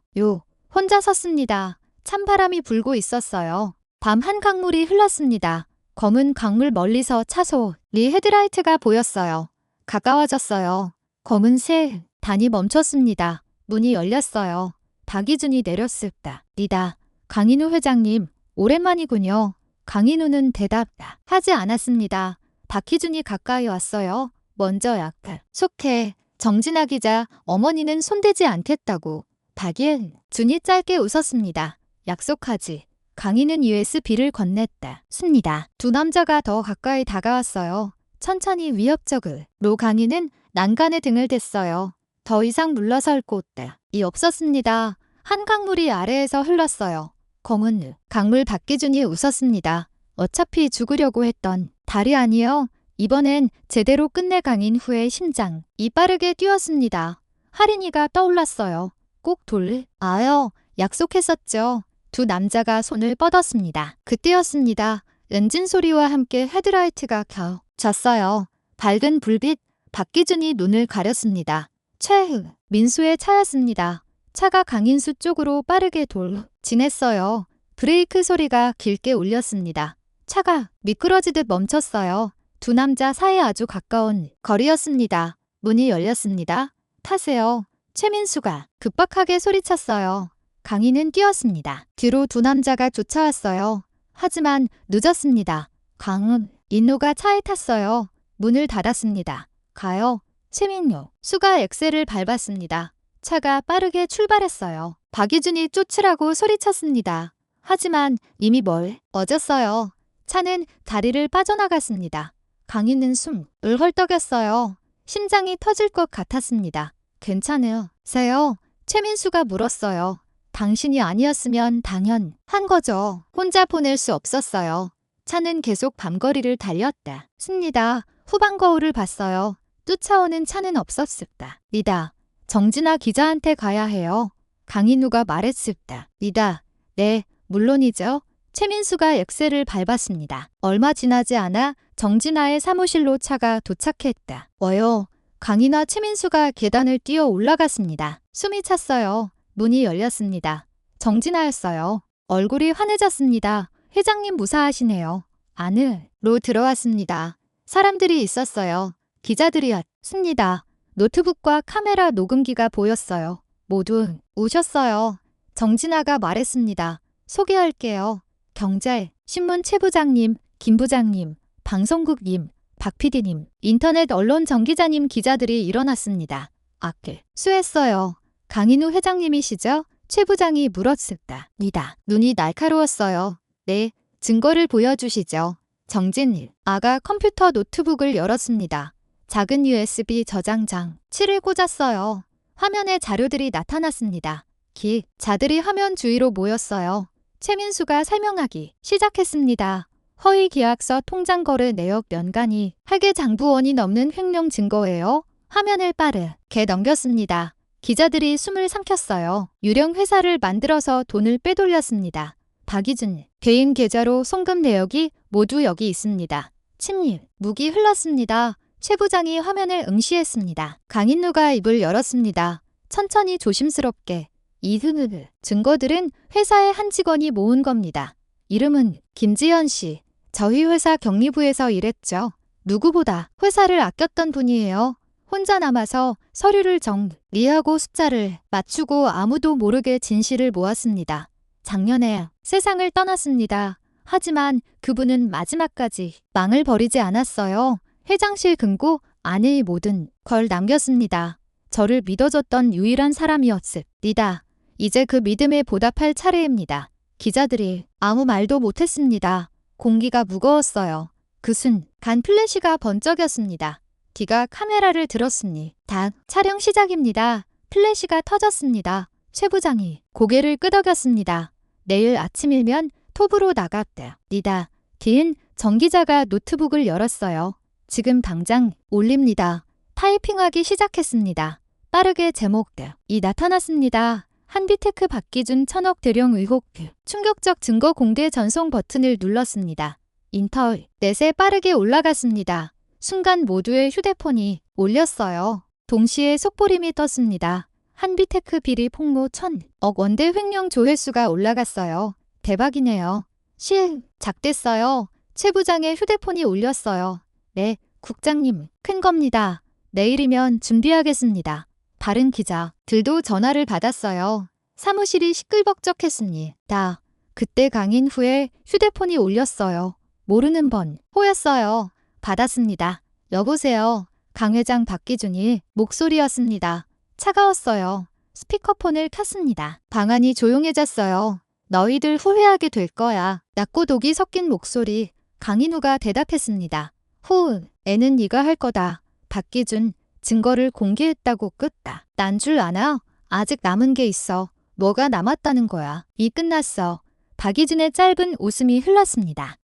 S1: 혼자 섰습니다. 찬바람이 불고 있었어요. 밤 한 강물이 흘렀습니다. 검은 강물 멀리서 차소 리 헤드라이트가 보였어요. 가까워졌어요. 검은색 단이 멈췄습니다. 문이 열렸어요. 박희준이 내렸을까. 니다. 강인우 회장님, 오랜만이군요. 강인우는 대답 하지 않았습니다. 박희준이 가까이 왔어요. 먼저 약간 속해. 정진아 기자, 어머니는 손대지 않겠다고. 박희준이 짧게 웃었습니다. 약속하지. 강인은 USB를 건넸다. 습니다. 두 남자가 더 가까이 다가왔어요. 천천히 위협적으로 강인은 난간에 등을 댔어요. 더 이상 물러설 곳이 없었습니다. 한 강물이 아래에서 흘렀어요. 검은 강물 박기준이 웃었습니다. 어차피 죽으려고 했던 달이 아니요. 이번엔 제대로 끝내 강인 후에 심장이 빠르게 뛰었습니다. 할인이가 떠올랐어요. 꼭 아요. 약속했었죠. 두 남자가 손을 뻗었습니다. 그때였습니다. 엔진 소리와 함께 헤드라이트가 켜졌어요. 밝은 불빛, 박기준이 눈을 가렸습니다. 민수의 차였습니다. 차가 강인수 쪽으로 빠르게 지냈어요. 브레이크 소리가 길게 울렸습니다. 차가 미끄러지듯 멈췄어요. 두 남자 사이 아주 가까운 거리였습니다. 문이 열렸습니다. 타세요. 최민수가 급박하게 소리쳤어요. 강인은 뛰었습니다. 뒤로 두 남자가 쫓아왔어요. 하지만 늦었습니다. 인우가 차에 탔어요. 문을 닫았습니다. 가요. 최민우. 수가 엑셀을 밟았습니다. 차가 빠르게 출발했어요. 박희준이 쫓으라고 소리쳤습니다. 하지만 이미 멀어졌어요. 차는 다리를 빠져나갔습니다. 강인은 숨을 헐떡였어요. 심장이 터질 것 같았습니다. 괜찮으세요? 최민수가 물었어요. 당신이 아니었으면 당연한 거죠. 혼자 보낼 수 없었어요. 차는 계속 밤거리를 달렸다. 습니다. 후방 거울을 봤어요. 쫓아오는 차는 없었습니다. 정진아 기자한테 가야 해요. 강인우가 말했습니다. 네, 물론이죠. 최민수가 엑셀을 밟았습니다. 얼마 지나지 않아 정진아의 사무실로 차가 도착했다. 강인과 최민수가 계단을 뛰어 올라갔습니다. 숨이 찼어요. 문이 열렸습니다. 정진아였어요. 얼굴이 환해졌습니다. 회장님 무사하시네요. 안으로 들어왔습니다. 사람들이 있었어요. 기자들이었습니다. 노트북과 카메라 녹음기가 보였어요. 모두 오셨어요. 정진아가 말했습니다. 소개할게요. 경제, 신문 최 부장님, 김 부장님, 방송국님, 박 PD님, 인터넷 언론 정 기자님 기자들이 일어났습니다. 수했어요. 강인우 회장님이시죠? 최 부장이 물었습니다. 눈이 날카로웠어요. 네, 증거를 보여주시죠. 정진일. 아가 컴퓨터 노트북을 열었습니다. 작은 USB 저장장 7을 꽂았어요. 화면에 자료들이 나타났습니다. 기자들이 화면 주위로 모였어요. 최민수가 설명하기 시작했습니다. 허위 계약서 통장 거래 내역 연간이 회계 장부원이 넘는 횡령 증거예요. 화면을 빠르게 넘겼습니다. 기자들이 숨을 삼켰어요. 유령 회사를 만들어서 돈을 빼돌렸습니다. 박희준 개인 계좌로 송금 내역이 모두 여기 있습니다. 침입, 무기 흘렀습니다. 최 부장이 화면을 응시했습니다. 강인우가 입을 열었습니다. 천천히 조심스럽게. 증거들은 회사의 한 직원이 모은 겁니다. 이름은 김지현 씨. 저희 회사 격리부에서 일했죠. 누구보다 회사를 아꼈던 분이에요. 혼자 남아서 서류를 정리하고 숫자를 맞추고 아무도 모르게 진실을 모았습니다. 작년에 세상을 떠났습니다. 하지만 그분은 마지막까지 망을 버리지 않았어요. 회장실 금고 안에 모든 걸 남겼습니다. 저를 믿어줬던 유일한 사람이었습니다. 이제 그 믿음에 보답할 차례입니다. 기자들이 아무 말도 못했습니다. 공기가 무거웠어요. 그 순간 플래시가 번쩍였습니다. 기가 카메라를 들었으니 다 촬영 시작입니다. 플래시가 터졌습니다. 최 부장이 고개를 끄덕였습니다. 내일 아침이면 톱으로 나갔다. 기인 정 기자가 노트북을 열었어요. 지금 당장 올립니다. 타이핑하기 시작했습니다. 빠르게 제목이 나타났습니다. 한비테크 박기준 천억 대령 의혹. 충격적 증거 공개 전송 버튼을 눌렀습니다. 인터넷에 빠르게 올라갔습니다. 순간 모두의 휴대폰이 울렸어요. 동시에 속보림이 떴습니다. 한비테크 비리 폭로 1,000억 원대 횡령 조회수가 올라갔어요. 대박이네요. 작됐어요. 최 부장의 휴대폰이 울렸어요. 네, 국장님, 큰 겁니다. 내일이면 준비하겠습니다. 다른 기자들도 전화를 받았어요. 사무실이 시끌벅적했습니다. 그때 강인 후에 휴대폰이 울렸어요. 모르는 번호였어요. 받았습니다. 여보세요. 강 회장 박기준이 목소리였습니다. 차가웠어요. 스피커폰을 켰습니다. 방안이 조용해졌어요. 너희들 후회하게 될 거야. 낮고 독이 섞인 목소리. 강인우가 대답했습니다. 애는 네가 할 거다. 박기준, 증거를 공개했다고 끝다. 난 줄 아나? 아직 남은 게 있어. 뭐가 남았다는 거야. 이 끝났어. 박기준의 짧은 웃음이 흘렀습니다.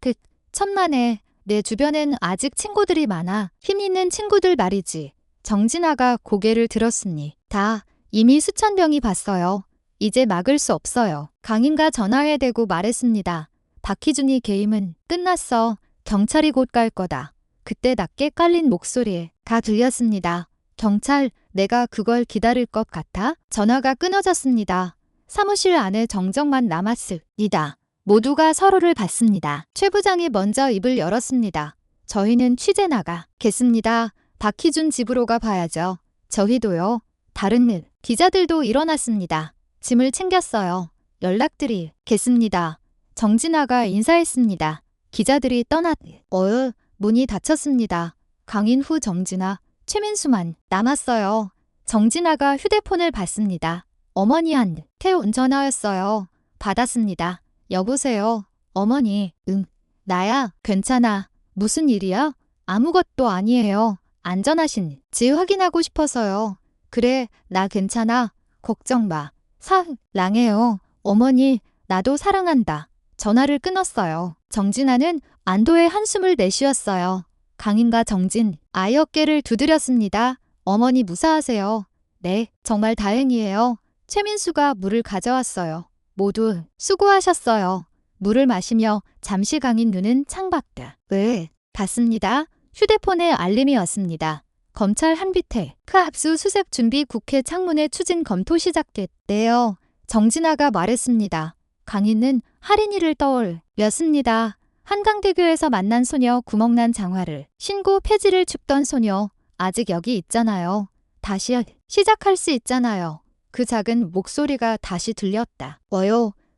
S1: 천만에 내 주변엔 아직 친구들이 많아. 힘 있는 친구들 말이지. 정진아가 고개를 들었으니 다 이미 수천 명이 봤어요. 이제 막을 수 없어요. 강인과 전화해 대고 말했습니다. 박희준이 게임은 끝났어. 경찰이 곧 갈 거다. 그때 낮게 깔린 목소리가 들렸습니다. 경찰, 내가 그걸 기다릴 것 같아? 전화가 끊어졌습니다. 사무실 안에 정적만 남았습니다. 모두가 서로를 봤습니다. 최 부장이 먼저 입을 열었습니다. 저희는 취재 나가겠습니다. 박희준 집으로 가 봐야죠. 저희도요. 다른 기자들도 일어났습니다. 짐을 챙겼어요. 연락드리겠습니다. 정진아가 인사했습니다. 기자들이 문이 닫혔습니다. 강인 후 정진아, 최민수만 남았어요. 정진아가 휴대폰을 받습니다. 어머니한테 온 전화였어요. 받았습니다. 여보세요. 어머니, 나야. 괜찮아. 무슨 일이야? 아무것도 아니에요. 안전하신지 확인하고 싶어서요. 그래, 나 괜찮아. 걱정 마. 사랑해요. 어머니, 나도 사랑한다. 전화를 끊었어요. 정진아는 안도의 한숨을 내쉬었어요. 강인과 정진, 아이 어깨를 두드렸습니다. 어머니 무사하세요. 네, 정말 다행이에요. 최민수가 물을 가져왔어요. 모두 수고하셨어요. 물을 마시며 잠시 강인 눈은 창밖을 봤습니다. 휴대폰에 알림이 왔습니다. 검찰 한비테크 압수수색 준비 국회 창문의 추진 검토 시작됐대요. 정진아가 말했습니다. 강인은 할인이를 떠올렸습니다. 한강대교에서 만난 소녀 구멍난 장화를 신고 폐지를 춥던 소녀 아직 여기 있잖아요. 다시 시작할 수 있잖아요. 그 작은 목소리가 다시 들렸다.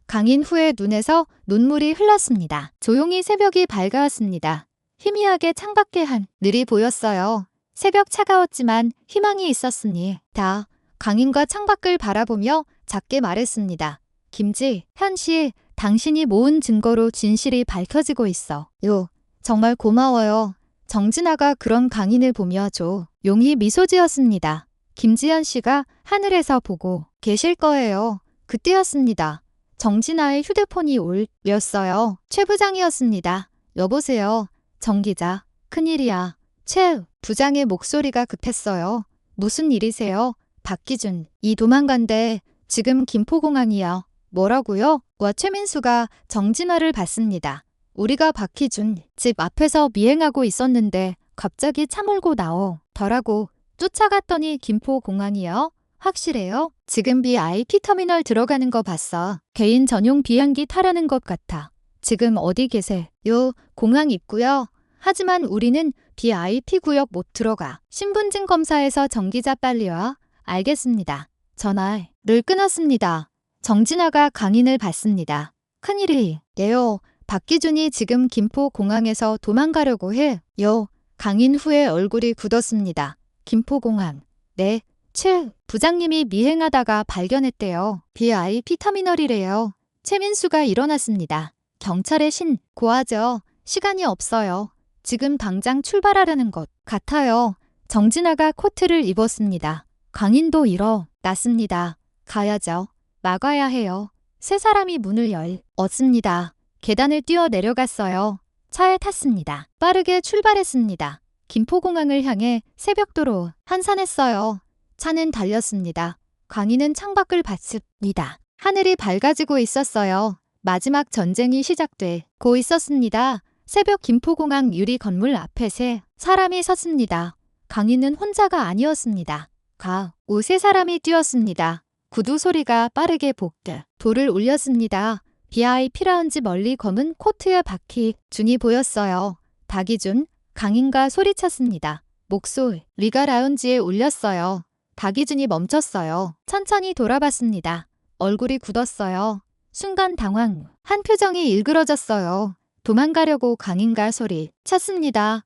S1: 강인 후의 눈에서 눈물이 흘렀습니다. 조용히 새벽이 밝아왔습니다. 희미하게 창밖에 하늘이 보였어요. 새벽 차가웠지만 희망이 있었으니 다 강인과 창밖을 바라보며 작게 말했습니다. 김지현 씨, 당신이 모은 증거로 진실이 밝혀지고 있어. 정말 고마워요. 정진아가 그런 강인을 보며 조용히 미소 지었습니다. 김지현 씨가 하늘에서 보고 계실 거예요. 그때였습니다. 정진아의 휴대폰이 울렸어요. 최 부장이었습니다. 여보세요. 정 기자. 큰일이야. 최 부장의 목소리가 급했어요. 무슨 일이세요? 박기준. 이 도망간대. 지금 김포공항이야. 뭐라고요? 최민수가 정진아를 봤습니다. 우리가 박희준 집 앞에서 미행하고 있었는데 갑자기 차 몰고 나오더라고. 쫓아갔더니 김포공항이요? 확실해요? 지금 VIP 터미널 들어가는 거 봤어. 개인 전용 비행기 타려는 것 같아. 지금 어디 계세요? 공항 입구요. 하지만 우리는 VIP 구역 못 들어가. 신분증 검사해서 정 기자 빨리 와. 알겠습니다. 전화를 끊었습니다. 정진아가 강인을 봤습니다. 큰일이에요. 박기준이 지금 김포공항에서 도망가려고 해요. 강인 후에 얼굴이 굳었습니다. 김포공항. 네. 최 부장님이 미행하다가 발견했대요. VIP 터미널이래요. 최민수가 일어났습니다. 경찰에 신고하죠. 시간이 없어요. 지금 당장 출발하려는 것 같아요. 정진아가 코트를 입었습니다. 강인도 일어났습니다. 가야죠. 막아야 해요. 세 사람이 문을 열었습니다. 계단을 뛰어 내려갔어요. 차에 탔습니다. 빠르게 출발했습니다. 김포공항을 향해 새벽도로 한산했어요. 차는 달렸습니다. 강인은 창밖을 봤습니다. 하늘이 밝아지고 있었어요. 마지막 전쟁이 시작되고 있었습니다. 새벽 김포공항 유리 건물 앞에 세 사람이 섰습니다. 강인은 혼자가 아니었습니다. 우 세 사람이 뛰었습니다. 구두 소리가 빠르게 복도 돌을 울렸습니다. VIP 라운지 멀리 검은 코트에 박희준이 보였어요. 박희준, 강인과 소리쳤습니다. 목소리가 라운지에 울렸어요. 박희준이 멈췄어요. 천천히 돌아봤습니다. 얼굴이 굳었어요. 순간 당황한 표정이 일그러졌어요. 도망가려고 강인과 소리쳤습니다.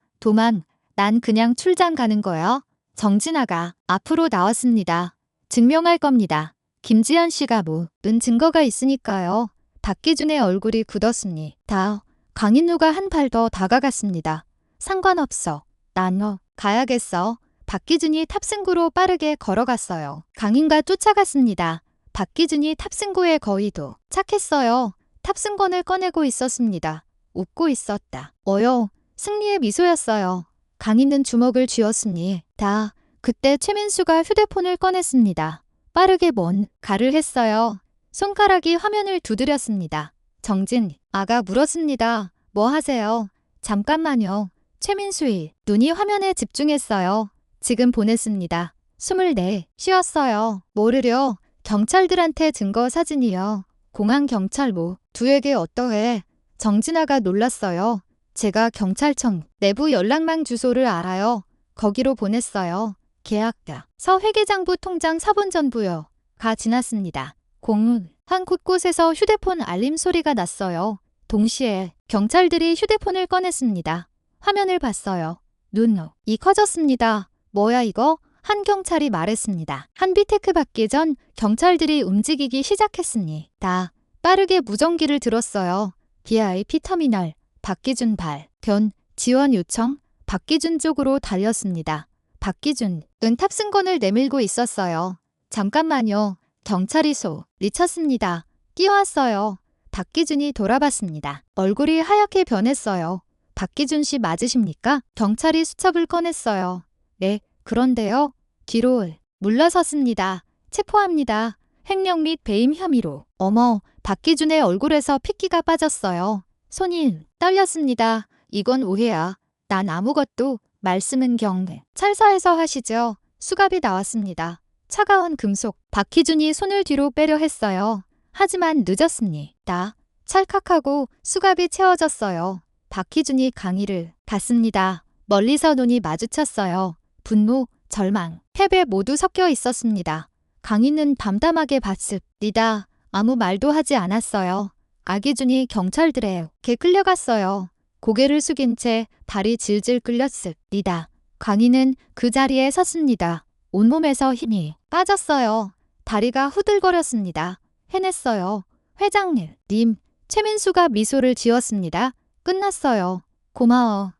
S1: 난 그냥 출장 가는 거야. 정진아가 앞으로 나왔습니다. 증명할 겁니다. 김지현 씨가 모든 증거가 있으니까요. 박기준의 얼굴이 굳었습니다. 강인우가 한 발 더 다가갔습니다. 상관없어. 난 가야겠어. 박기준이 탑승구로 빠르게 걸어갔어요. 강인과 쫓아갔습니다. 박기준이 탑승구에 거의 도착했어요. 탑승권을 꺼내고 있었습니다. 웃고 있었다. 승리의 미소였어요. 강인은 주먹을 쥐었습니다. 그때 최민수가 휴대폰을 꺼냈습니다. 빠르게 뭔가를 했어요. 손가락이 화면을 두드렸습니다. 정진아가 물었습니다. 뭐 하세요? 잠깐만요. 최민수의 눈이 화면에 집중했어요. 지금 보냈습니다. 24. 쉬었어요. 모르려. 경찰들한테 증거 사진이요. 공항 경찰 두에게 어떠해? 정진아가 놀랐어요. 제가 경찰청 내부 연락망 주소를 알아요. 거기로 보냈어요. 계약서 회계장부 통장 사본전부요. 가 지났습니다. 공항 곳곳에서 휴대폰 알림 소리가 났어요. 동시에 경찰들이 휴대폰을 꺼냈습니다. 화면을 봤어요. 눈이 커졌습니다. 뭐야 이거? 한 경찰이 말했습니다. 한비테크 받기 전 경찰들이 움직이기 시작했습니다. 빠르게 무전기를 들었어요. VIP 터미널, 박기준 발견, 지원 요청, 박기준 쪽으로 달렸습니다. 박기준은 탑승권을 내밀고 있었어요. 잠깐만요. 경찰이 소리쳤습니다. 뛰어왔어요. 박기준이 돌아봤습니다. 얼굴이 하얗게 변했어요. 박기준 씨 맞으십니까? 경찰이 수첩을 꺼냈어요. 네, 그런데요. 뒤로 물러섰습니다. 체포합니다. 횡령 및 배임 혐의로. 박기준의 얼굴에서 핏기가 빠졌어요. 손이 떨렸습니다. 이건 오해야. 난 아무것도. 말씀은 경찰서에서 하시죠. 수갑이 나왔습니다. 차가운 금속. 박기준이 손을 뒤로 빼려 했어요. 하지만 늦었습니다. 찰칵하고 수갑이 채워졌어요. 박기준이 강의를 갔습니다. 멀리서 눈이 마주쳤어요. 분노, 절망, 패배 모두 섞여 있었습니다. 강인은 담담하게 봤습니다. 아무 말도 하지 않았어요. 박기준이 경찰들에게 끌려갔어요. 고개를 숙인 채 발이 질질 끌렸습니다. 강인은 그 자리에 섰습니다. 온몸에서 힘이 빠졌어요. 다리가 후들거렸습니다. 해냈어요. 회장님, 최민수가 미소를 지었습니다. 끝났어요. 고마워.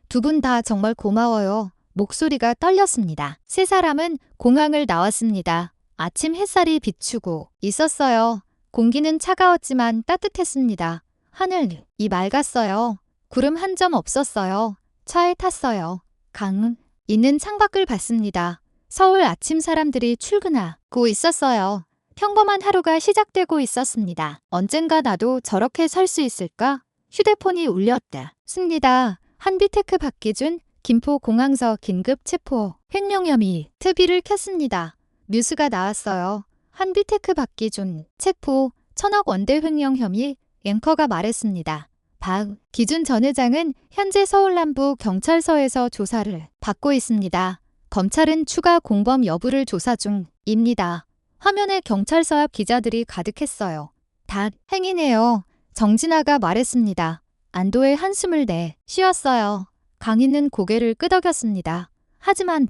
S1: 두 분 다 정말 고마워요. 목소리가 떨렸습니다. 세 사람은 공항을 나왔습니다. 아침 햇살이 비추고 있었어요. 공기는 차가웠지만 따뜻했습니다. 하늘이 맑았어요. 구름 한 점 없었어요. 차에 탔어요. 강은 있는 창밖을 봤습니다. 서울 아침 사람들이 출근하고 있었어요. 평범한 하루가 시작되고 있었습니다. 언젠가 나도 저렇게 살 수 있을까? 휴대폰이 울렸다. 습니다. 한비테크 박기준, 김포공항서 긴급 체포, 횡령 혐의, TV를 켰습니다. 뉴스가 나왔어요. 한비테크 박기준, 체포, 1,000억 원대 횡령 혐의, 앵커가 말했습니다. 박기준 전 회장은 현재 서울 남부 경찰서에서 조사를 받고 있습니다. 검찰은 추가 공범 여부를 조사 중입니다. 화면에 경찰서 앞 기자들이 가득했어요. 다 행이네요. 정진아가 말했습니다. 안도의 한숨을 쉬었어요. 강인은 고개를 끄덕였습니다. 하지만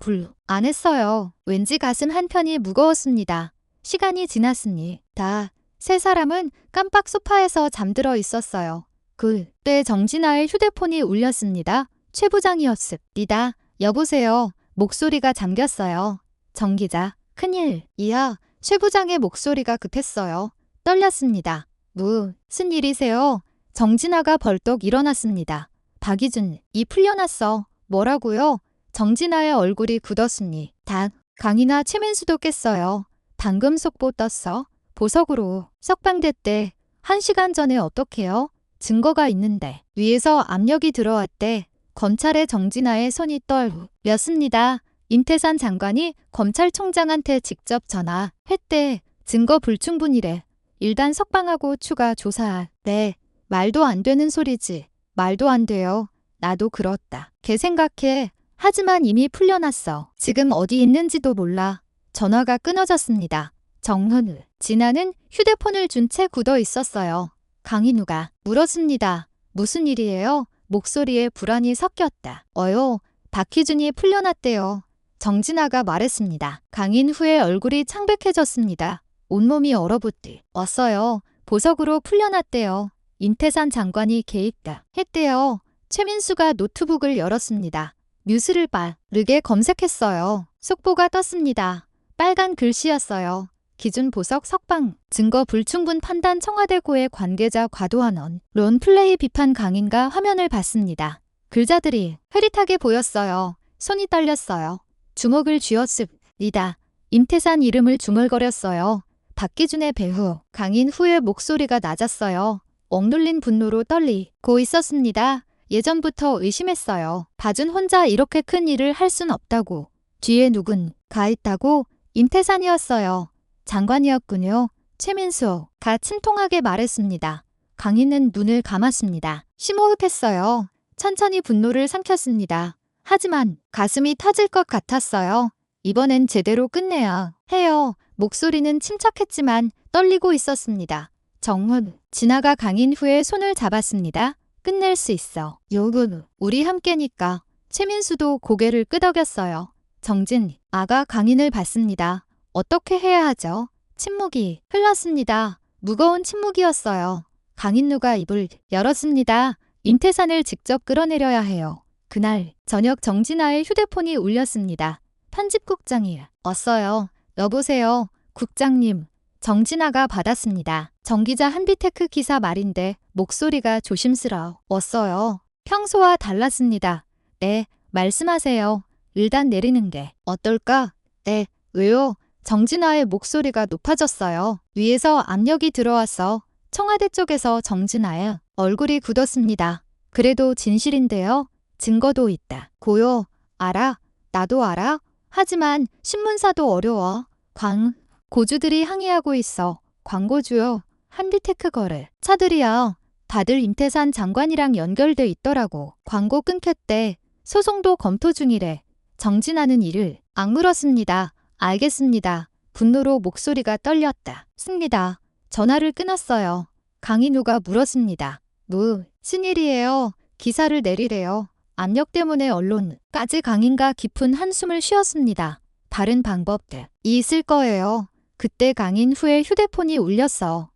S1: 안 했어요. 왠지 가슴 한편이 무거웠습니다. 시간이 지났습니다. 세 사람은 깜빡 소파에서 잠들어 있었어요. 그때 정진아의 휴대폰이 울렸습니다. 최 부장이었습니다. 여보세요. 목소리가 잠겼어요. 정 기자. 큰일이야. 최 부장의 목소리가 급했어요. 떨렸습니다. 무슨 일이세요? 정진아가 벌떡 일어났습니다. 박기준, 이 풀려났어. 뭐라고요? 정진아의 얼굴이 굳었습니다. 강이나 최민수도 깼어요. 방금 속보 떴어. 보석으로. 석방대 때 1시간 전에 어떡해요? 증거가 있는데. 위에서 압력이 들어왔대. 검찰의 정진아의 손이 떨렸습니다. 임태산 장관이 검찰총장한테 직접 전화했대. 증거 불충분이래. 일단 석방하고 추가 조사. 네. 말도 안 되는 소리지. 말도 안 돼요. 나도 그렇다. 걔 생각해. 하지만 이미 풀려났어. 지금 어디 있는지도 몰라. 전화가 끊어졌습니다. 정현우. 진아는 휴대폰을 준 채 굳어 있었어요. 강인우가 물었습니다. 무슨 일이에요? 목소리에 불안이 섞였다. 박희준이 풀려났대요. 정진아가 말했습니다. 강인후의 얼굴이 창백해졌습니다. 온몸이 얼어붙었어요. 보석으로 풀려났대요. 임태산 장관이 개입다 했대요. 최민수가 노트북을 열었습니다. 뉴스를 빠르게 검색했어요. 속보가 떴습니다. 빨간 글씨였어요. 기준 보석 석방, 증거 불충분 판단 청와대 고의 관계자 과도한 언론 플레이 비판 강인가 화면을 봤습니다. 글자들이 흐릿하게 보였어요. 손이 떨렸어요. 주먹을 쥐었습니다. 임태산 이름을 중얼거렸어요. 박기준의 배후, 강인후의 목소리가 낮았어요. 억눌린 분노로 떨리고 있었습니다. 예전부터 의심했어요. 봐준 혼자 이렇게 큰 일을 할 순 없다고. 뒤에 누군가 있다고. 임태산이었어요. 장관이었군요. 최민수가 침통하게 말했습니다. 강인은 눈을 감았습니다. 심호흡했어요. 천천히 분노를 삼켰습니다. 하지만 가슴이 터질 것 같았어요. 이번엔 제대로 끝내야 해요. 목소리는 침착했지만 떨리고 있었습니다. 정훈, 진아가 강인후의 손을 잡았습니다. 끝낼 수 있어. 요근, 우리 함께니까. 최민수도 고개를 끄덕였어요. 정진, 아가 강인을 봤습니다. 어떻게 해야 하죠? 침묵이 흘렀습니다. 무거운 침묵이었어요. 강인누가 입을 열었습니다. 임태산을 직접 끌어내려야 해요. 그날 저녁 정진아의 휴대폰이 울렸습니다. 편집국장이 왔어요. 여보세요. 국장님. 정진아가 받았습니다. 정기자 한비테크 기사 말인데 목소리가 조심스러웠어요. 평소와 달랐습니다. 네, 말씀하세요. 일단 내리는 게 어떨까? 네, 왜요? 정진아의 목소리가 높아졌어요. 위에서 압력이 들어와서 청와대 쪽에서 정진아의 얼굴이 굳었습니다. 그래도 진실인데요. 증거도 있다. 고요. 알아. 나도 알아. 하지만 신문사도 어려워. 고주들이 항의하고 있어. 광고주요. 한비테크 거래. 차들이야. 다들 임태산 장관이랑 연결돼 있더라고. 광고 끊겼대. 소송도 검토 중이래. 정진아는 이를 악물었습니다. 알겠습니다. 분노로 목소리가 떨렸다. 습니다. 전화를 끊었어요. 강인우가 물었습니다. 무슨 일이에요? 기사를 내리래요. 압력 때문에 언론까지. 강인가 깊은 한숨을 쉬었습니다. 다른 방법들이 있을 거예요. 그때 강인후의 휴대폰이 울렸어.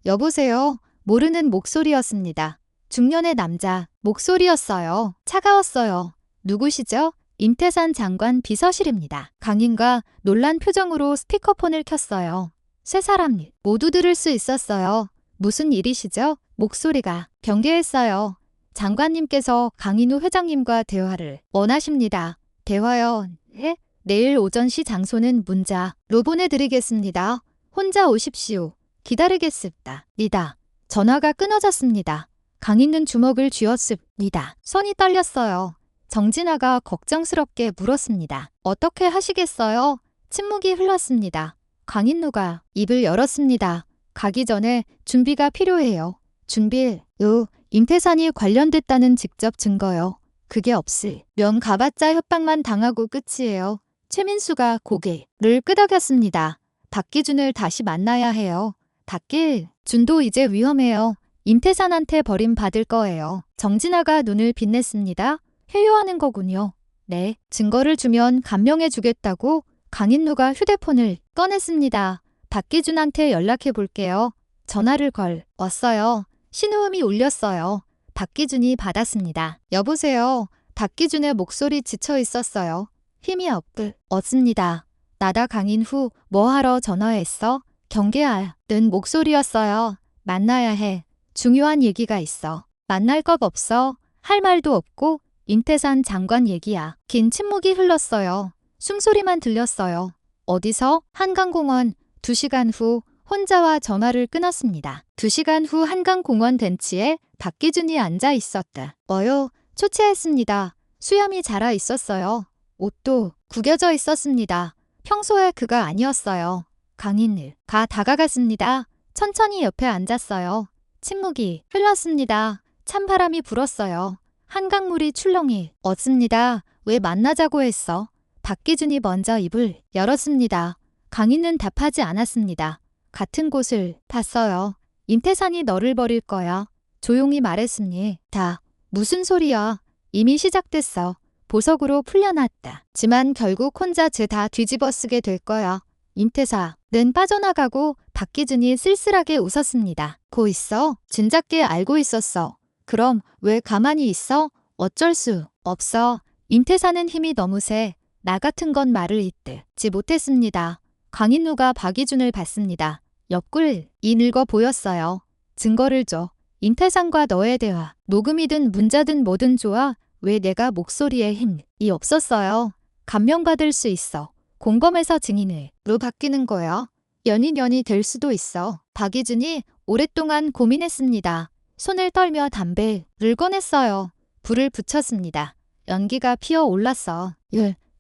S1: 여보세요? 모르는 목소리였습니다. 중년의 남자 목소리였어요. 차가웠어요. 누구시죠? 임태산 장관 비서실입니다. 강인가 놀란 표정으로 스피커폰을 켰어요. 세 사람 모두 들을 수 있었어요. 무슨 일이시죠? 목소리가 경계했어요. 장관님께서 강인우 회장님과 대화를 원하십니다. 대화요? 예? 내일 오전 시 장소는 문자로 보내드리겠습니다. 혼자 오십시오. 기다리겠습니다. 전화가 끊어졌습니다. 강인은 주먹을 쥐었습니다. 손이 떨렸어요. 정진아가 걱정스럽게 물었습니다. 어떻게 하시겠어요? 침묵이 흘렀습니다. 강인누가 입을 열었습니다. 가기 전에 준비가 필요해요. 준비요. 임태산이 관련됐다는 직접 증거요. 그게 없으면 가봤자 협박만 당하고 끝이에요. 최민수가 고개를 끄덕였습니다. 박기준을 다시 만나야 해요. 준도 이제 위험해요. 임태산한테 버림받을 거예요. 정진아가 눈을 빛냈습니다. 회유하는 거군요. 네, 증거를 주면 감명해 주겠다고. 강인누가 휴대폰을 꺼냈습니다. 박기준한테 연락해 볼게요. 전화를 걸었어요. 신호음이 울렸어요. 박기준이 받았습니다. 여보세요. 박기준의 목소리 지쳐 있었어요. 힘이 없습니다. 나다. 강인후, 뭐하러 전화했어? 경계하는 목소리였어요. 만나야 해. 중요한 얘기가 있어. 만날 것 없어. 할 말도 없고. 임태산 장관 얘기야. 긴 침묵이 흘렀어요. 숨소리만 들렸어요. 어디서? 한강공원. 2시간 후 혼자와 전화를 끊었습니다. 2시간 후 한강공원 벤치에 박기준이 앉아 있었다. 뭐요? 초췌했습니다. 수염이 자라 있었어요. 옷도 구겨져 있었습니다. 평소에 그가 아니었어요. 강인우가 다가갔습니다. 천천히 옆에 앉았어요. 침묵이 흘렀습니다. 찬바람이 불었어요. 한강물이 출렁이 얻습니다. 왜 만나자고 했어? 박기준이 먼저 입을 열었습니다. 강인우는 답하지 않았습니다. 같은 곳을 봤어요. 임태산이 너를 버릴 거야. 조용히 말했으니 다 무슨 소리야. 이미 시작됐어. 보석으로 풀려났다. 지만 결국 혼자 죄 다 뒤집어 쓰게 될 거야. 임태사는 빠져나가고 박기준이 쓸쓸하게 웃었습니다. 고 있어? 진작에 알고 있었어. 그럼 왜 가만히 있어? 어쩔 수 없어. 임태사는 힘이 너무 세. 나 같은 건 말을 잇지 못했습니다. 강인우가 박기준을 봤습니다. 옆굴이 늙어 보였어요. 증거를 줘. 임태산과 너의 대화. 녹음이든 문자든 뭐든 좋아. 왜 내가 목소리에 힘이 없었어요. 감명받을 수 있어. 공범에서 증인으로 바뀌는 거야. 연인연이 될 수도 있어. 박기준이 오랫동안 고민했습니다. 손을 떨며 담배를 꺼냈어요. 불을 붙였습니다. 연기가 피어올랐어.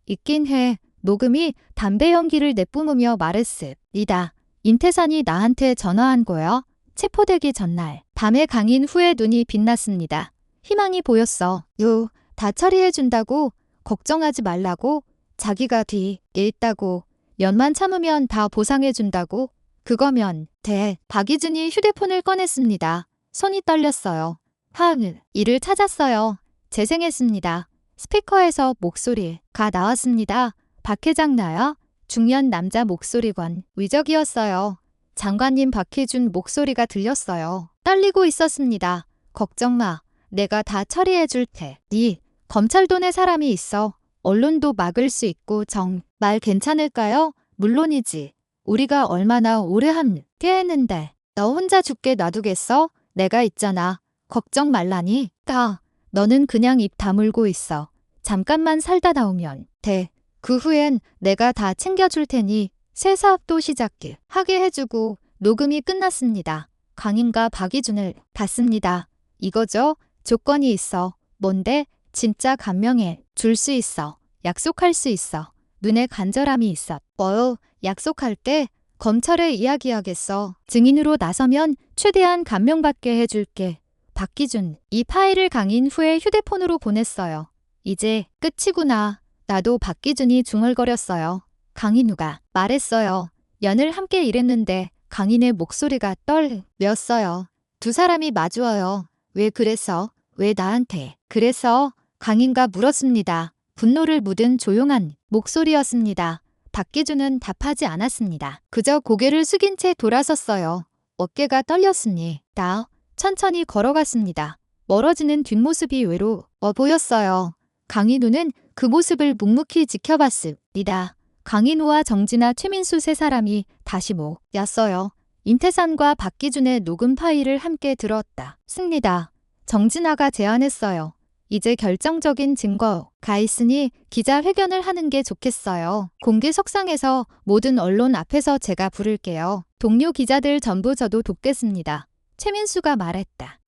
S1: 있긴 해. 녹음이 담배 연기를 내뿜으며 말했습니다. 임태산이 나한테 전화한 거야. 체포되기 전날. 밤에 강인우의 눈이 빛났습니다. 희망이 보였어. 다 처리해준다고. 걱정하지 말라고. 자기가 뒤에 있다고. 연만 참으면 다 보상해준다고. 그거면 돼. 박기준이 휴대폰을 꺼냈습니다. 손이 떨렸어요. 이를 찾았어요. 재생했습니다. 스피커에서 목소리가 나왔습니다. 박 회장 나야? 중년 남자 목소리건 위적이었어요. 장관님 박희준 목소리가 들렸어요. 떨리고 있었습니다. 걱정 마. 내가 다 처리해 줄 테니. 검찰도 내 사람이 있어. 언론도 막을 수 있고 정말 괜찮을까요? 물론이지. 우리가 얼마나 오래 함께 했는데. 너 혼자 죽게 놔두겠어? 내가 있잖아. 걱정 말라니. 너는 그냥 입 다물고 있어. 잠깐만 살다 나오면 돼. 그 후엔 내가 다 챙겨줄 테니 새 사업도 시작하게 해주고. 녹음이 끝났습니다. 강인과 박기준을 봤습니다. 이거죠? 조건이 있어. 뭔데? 진짜 감명해 줄 수 있어. 약속할 수 있어. 눈에 간절함이 있어. 뭐요? 약속할 때 검찰에 이야기하겠어. 증인으로 나서면 최대한 감명받게 해줄게. 박기준. 이 파일을 강인우의 휴대폰으로 보냈어요. 이제 끝이구나. 나도 박기준이 중얼거렸어요. 강인우가 말했어요. 연을 함께 일했는데 강인의 목소리가 떨렸어요. 두 사람이 마주어요. 왜 그랬어? 왜 나한테 그랬어? 강인가 물었습니다. 분노를 묻은 조용한 목소리였습니다. 박기준은 답하지 않았습니다. 그저 고개를 숙인 채 돌아섰어요. 어깨가 떨렸습니다. 천천히 걸어갔습니다. 멀어지는 뒷모습이 외로워 보였어요. 강인우는 그 모습을 묵묵히 지켜봤습니다. 강인우와 정진아, 최민수 세 사람이 다시 모였어요. 임태산과 박기준의 녹음 파일을 함께 들었습니다. 정진아가 제안했어요. 이제 결정적인 증거가 있으니 기자회견을 하는 게 좋겠어요. 공개석상에서 모든 언론 앞에서 제가 부를게요. 동료 기자들 전부 저도 돕겠습니다. 최민수가 말했다.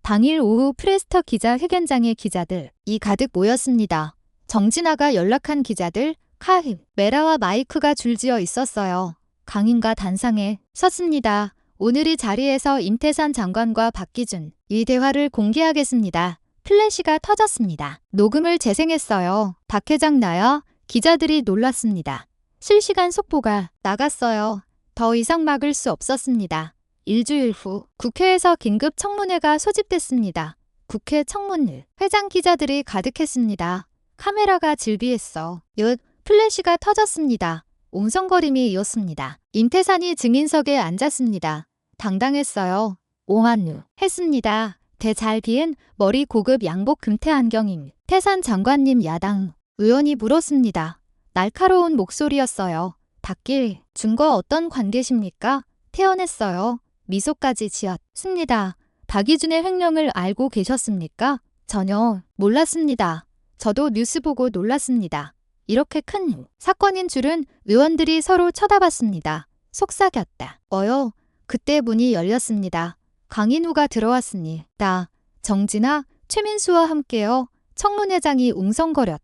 S1: 당일 오후 프레스터 기자회견장에 기자들이 가득 모였습니다. 정진아가 연락한 기자들, 카메라와 마이크가 줄지어 있었어요. 강인과 단상에 섰습니다. 오늘 이 자리에서 임태산 장관과 박기준 이 대화를 공개하겠습니다. 플래시가 터졌습니다. 녹음을 재생했어요. 박 회장 나야? 기자들이 놀랐습니다. 실시간 속보가 나갔어요. 더 이상 막을 수 없었습니다. 일주일 후 국회에서 긴급 청문회가 소집됐습니다. 국회 청문회 회장 기자들이 가득했습니다. 카메라가 질비했어. 플래시가 터졌습니다. 옹성거림이 이었습니다. 임태산이 증인석에 앉았습니다. 당당했어요. 옹한누 했습니다. 잘 비은 머리 고급 양복 금태 안경임. 태산 장관님 야당 의원이 물었습니다. 날카로운 목소리였어요. 받길 증거 어떤 관계십니까? 태어냈어요. 미소까지 지었습니다. 박기준의 횡령을 알고 계셨습니까? 전혀 몰랐습니다. 저도 뉴스 보고 놀랐습니다. 이렇게 큰 사건인 줄은 의원들이 서로 쳐다봤습니다. 속삭였다. 그때 문이 열렸습니다. 강인우가 들어왔으니 정진아, 최민수와 함께요. 청문회장이 웅성거렸.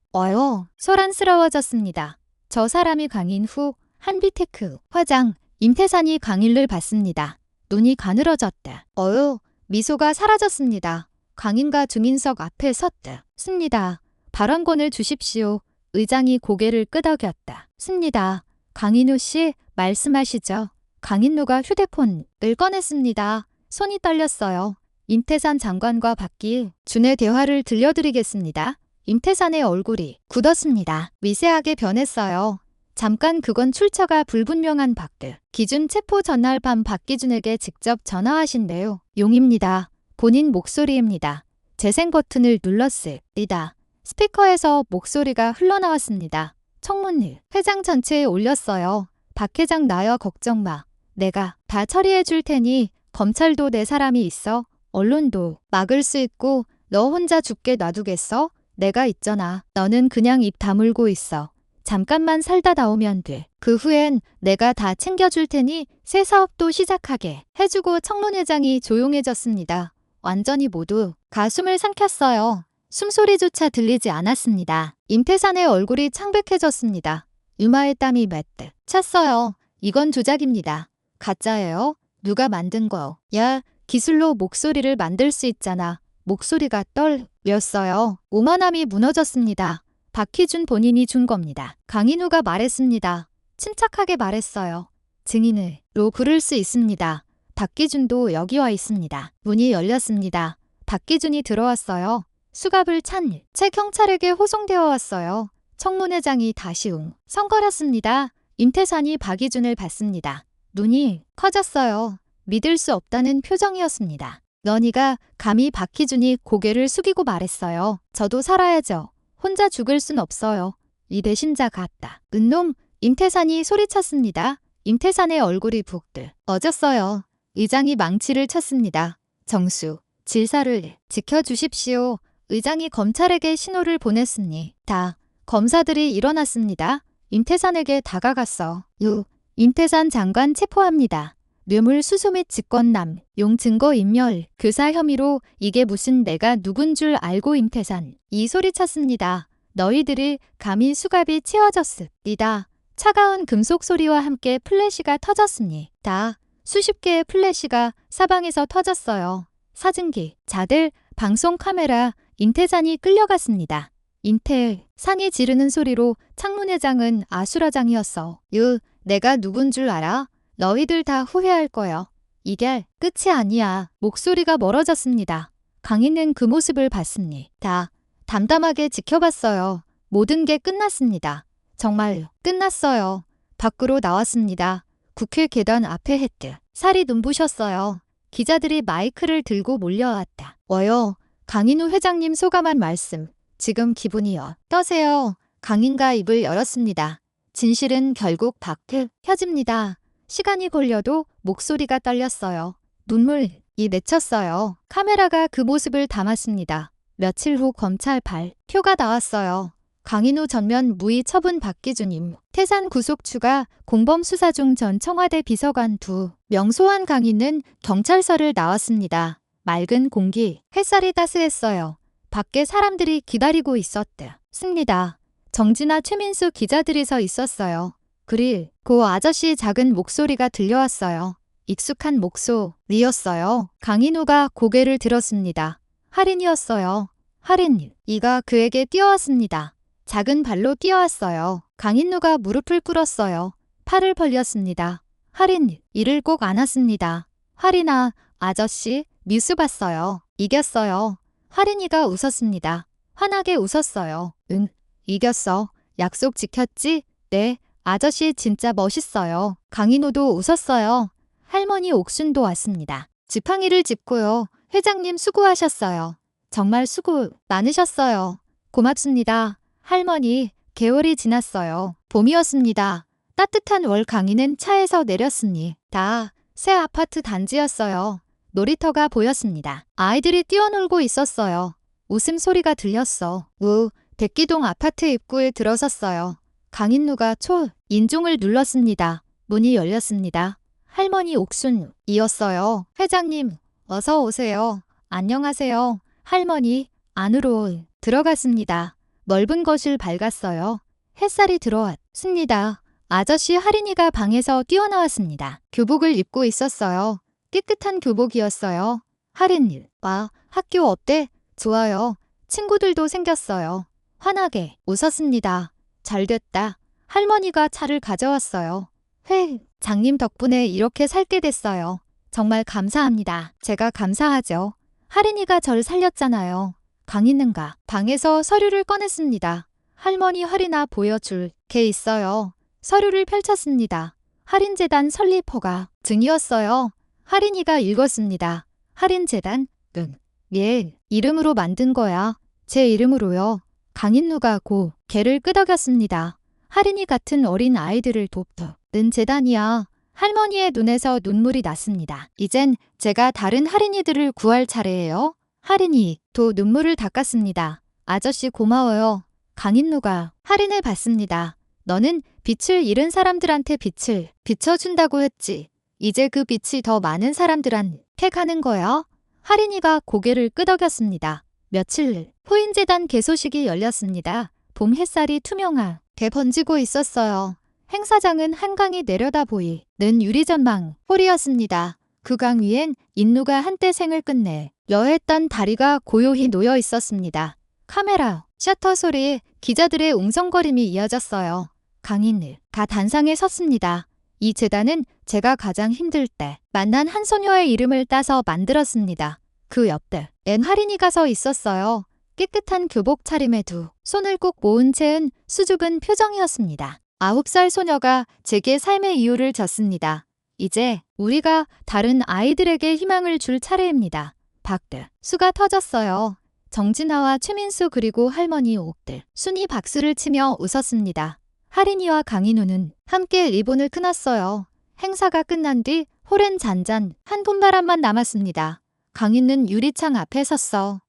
S1: 소란스러워졌습니다. 저 사람이 강인후, 한비테크, 화장, 임태산이 강인을 봤습니다. 눈이 가늘어졌다. 미소가 사라졌습니다. 강인과 주민석 앞에 습니다. 발언권을 주십시오. 의장이 고개를 끄덕였다. 습니다. 강인우 씨, 말씀하시죠. 강인우가 휴대폰을 꺼냈습니다. 손이 떨렸어요. 임태산 장관과 박기준의 대화를 들려드리겠습니다. 임태산의 얼굴이 굳었습니다. 미세하게 변했어요. 잠깐 그건 출처가 불분명한 기준 체포 전날 밤 박기준에게 직접 전화하신대요. 용입니다. 본인 목소리입니다. 재생 버튼을 눌렀습니다. 스피커에서 목소리가 흘러나왔습니다. 청문회 회장 전체에 올렸어요. 박 회장 나여 걱정 마. 내가 다 처리해 줄 테니 검찰도 내 사람이 있어. 언론도 막을 수 있고 너 혼자 죽게 놔두겠어? 내가 있잖아. 너는 그냥 입 다물고 있어. 잠깐만 살다 나오면 돼. 그 후엔 내가 다 챙겨줄 테니 새 사업도 시작하게 해주고 청문회장이 조용해졌습니다. 완전히 모두 가숨을 삼켰어요. 숨소리조차 들리지 않았습니다. 임태산의 얼굴이 창백해졌습니다. 유마의 땀이 매뜩 찼어요. 이건 조작입니다. 가짜예요? 누가 만든 거? 야, 기술로 목소리를 만들 수 있잖아. 목소리가 떨렸어요. 오만함이 무너졌습니다. 박희준 본인이 준 겁니다. 강인우가 말했습니다. 침착하게 말했어요. 증인으로 부를 수 있습니다. 박기준도 여기 와 있습니다. 문이 열렸습니다. 박기준이 들어왔어요. 수갑을 찬 채 경찰에게 호송되어 왔어요. 청문회장이 다시 웅성거렸습니다. 임태산이 박기준을 봤습니다. 눈이 커졌어요. 믿을 수 없다는 표정이었습니다. 너니가 감히 박희준이 고개를 숙이고 말했어요. 저도 살아야죠. 혼자 죽을 순 없어요. 이 배신자 같다. 은놈, 임태산이 소리쳤습니다. 임태산의 얼굴이 붓들 어졌어요. 의장이 망치를 쳤습니다. 정수, 질서를 지켜주십시오. 의장이 검찰에게 신호를 보냈으니 검사들이 일어났습니다. 임태산에게 다가갔어. 임태산 장관 체포합니다. 뇌물 수수 및 직권남, 용 증거 인멸, 교사 혐의로 이게 무슨 내가 누군 줄 알고 임태산. 이 소리쳤습니다. 너희들이 감히 수갑이 채워졌습니다. 차가운 금속 소리와 함께 플래시가 터졌습니다. 수십 개의 플래시가 사방에서 터졌어요. 사진기, 자들, 방송 카메라, 임태산이 끌려갔습니다. 임태산이 지르는 소리로 청문회장은 아수라장이었어. 내가 누군 줄 알아? 너희들 다 후회할 거야. 이게 끝이 아니야. 목소리가 멀어졌습니다. 강인은 그 모습을 봤습니다. 담담하게 지켜봤어요. 모든 게 끝났습니다. 정말 끝났어요. 밖으로 나왔습니다. 국회 계단 앞에 헤트. 살이 눈부셨어요. 기자들이 마이크를 들고 몰려왔다. 강인우 회장님 소감한 말씀. 지금 기분이 어떠세요? 강인가 입을 열었습니다. 진실은 결국 밝혀집니다. 시간이 걸려도 목소리가 떨렸어요. 눈물이 맺혔어요. 카메라가 그 모습을 담았습니다. 며칠 후 검찰 발표가 나왔어요. 강인우 전면 무의 처분 박기준임. 태산 구속 추가 공범 수사 중 전 청와대 비서관 2명 소환. 강인은 경찰서를 나왔습니다. 맑은 공기, 햇살이 따스했어요. 밖에 사람들이 기다리고 있었습니다. 정진아, 최민수 기자들이 서 있었어요. 그리고 아저씨 작은 목소리가 들려왔어요. 익숙한 목소리였어요. 강인우가 고개를 들었습니다. 할인이었어요. 할인. 이가 그에게 뛰어왔습니다. 작은 발로 뛰어왔어요. 강인우가 무릎을 꿇었어요. 팔을 벌렸습니다. 할인. 이를 꼭 안았습니다. 할인아, 아저씨, 뉴스 봤어요. 이겼어요. 할인이가 웃었습니다. 환하게 웃었어요. 응, 이겼어. 약속 지켰지? 네. 아저씨 진짜 멋있어요. 강인우도 웃었어요. 할머니 옥순도 왔습니다. 지팡이를 짚고요. 회장님 수고하셨어요. 정말 수고 많으셨어요. 고맙습니다. 할머니, 개월이 지났어요. 봄이었습니다. 따뜻한 월. 강인은 차에서 내렸으니 새 아파트 단지였어요. 놀이터가 보였습니다. 아이들이 뛰어놀고 있었어요. 웃음소리가 들렸어. 대기동 아파트 입구에 들어섰어요. 강인누가 인종을 눌렀습니다. 문이 열렸습니다. 할머니 옥순이었어요. 회장님, 어서 오세요. 안녕하세요. 할머니, 안으로 들어갔습니다. 넓은 거실 밝았어요. 햇살이 들어왔습니다. 아저씨 할인이가 방에서 뛰어나왔습니다. 교복을 입고 있었어요. 깨끗한 교복이었어요. 할인이, 학교 어때? 좋아요. 친구들도 생겼어요. 환하게 웃었습니다. 잘됐다. 할머니가 차를 가져왔어요. 장님 덕분에 이렇게 살게 됐어요. 정말 감사합니다. 제가 감사하죠. 할인이가 절 살렸잖아요. 강인는가 방에서 서류를 꺼냈습니다. 할머니 할인아 보여줄 게 있어요. 서류를 펼쳤습니다. 할인재단 설립허가 증이었어요. 할인이가 읽었습니다. 할인재단? 예, 이름으로 만든 거야. 제 이름으로요. 강인누가 개를 끄덕였습니다. 할인이 같은 어린 아이들을 돕는 재단이야. 할머니의 눈에서 눈물이 났습니다. 이젠 제가 다른 할인이들을 구할 차례예요. 할인이도 눈물을 닦았습니다. 아저씨 고마워요. 강인누가 할인을 받습니다. 너는 빛을 잃은 사람들한테 빛을 비춰준다고 했지. 이제 그 빛이 더 많은 사람들한테 가는 거야. 할인이가 고개를 끄덕였습니다. 며칠 후인재단 개소식이 열렸습니다. 봄 햇살이 투명하게 번지고 있었어요. 행사장은 한강이 내려다 보이는 유리전망 홀이었습니다. 그 강 위엔 인누가 한때 생을 끝내 여했던 다리가 고요히 놓여 있었습니다. 카메라, 셔터 소리에 기자들의 웅성거림이 이어졌어요. 강인누가 단상에 섰습니다. 이 재단은 제가 가장 힘들 때 만난 한 소녀의 이름을 따서 만들었습니다. 그 옆에 할인이가 서 있었어요. 깨끗한 교복 차림에 두 손을 꼭 모은 채은 수줍은 표정이었습니다. 9살 소녀가 제게 삶의 이유를 졌습니다. 이제 우리가 다른 아이들에게 희망을 줄 차례입니다. 수가 터졌어요. 정진아와 최민수 그리고 할머니 옥들 순이 박수를 치며 웃었습니다. 할인이와 강인우는 함께 리본을 끊었어요. 행사가 끝난 뒤 홀은 잔잔 한 봄바람만 남았습니다. 강인은 유리창 앞에 섰어.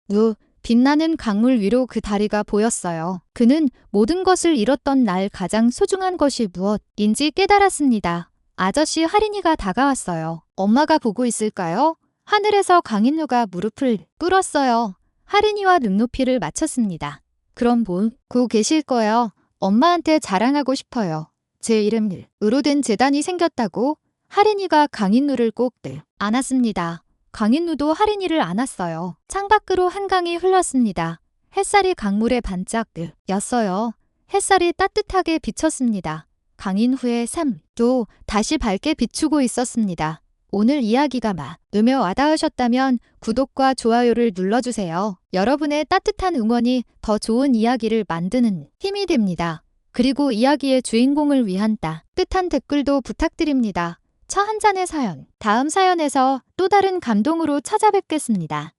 S1: 빛나는 강물 위로 그 다리가 보였어요. 그는 모든 것을 잃었던 날 가장 소중한 것이 무엇인지 깨달았습니다. 아저씨 할인이가 다가왔어요. 엄마가 보고 있을까요? 하늘에서 강인누가 무릎을 꿇었어요. 할인이와 눈높이를 맞췄습니다. 그럼 보고 계실 거요. 엄마한테 자랑하고 싶어요. 제 이름으로 된 재단이 생겼다고. 할인이가 강인누를 꼭 안았습니다. 강인누도 할인이를 안았어요. 창밖으로 한강이 흘렀습니다. 햇살이 강물에 반짝였어요. 햇살이 따뜻하게 비쳤습니다. 강인후의 삶도 다시 밝게 비추고 있었습니다. 오늘 이야기가 맞으며 와닿으셨다면 구독과 좋아요를 눌러주세요. 여러분의 따뜻한 응원이 더 좋은 이야기를 만드는 힘이 됩니다. 그리고 이야기의 주인공을 위한 따뜻한 댓글도 부탁드립니다. 차 한 잔의 사연. 다음 사연에서 또 다른 감동으로 찾아뵙겠습니다.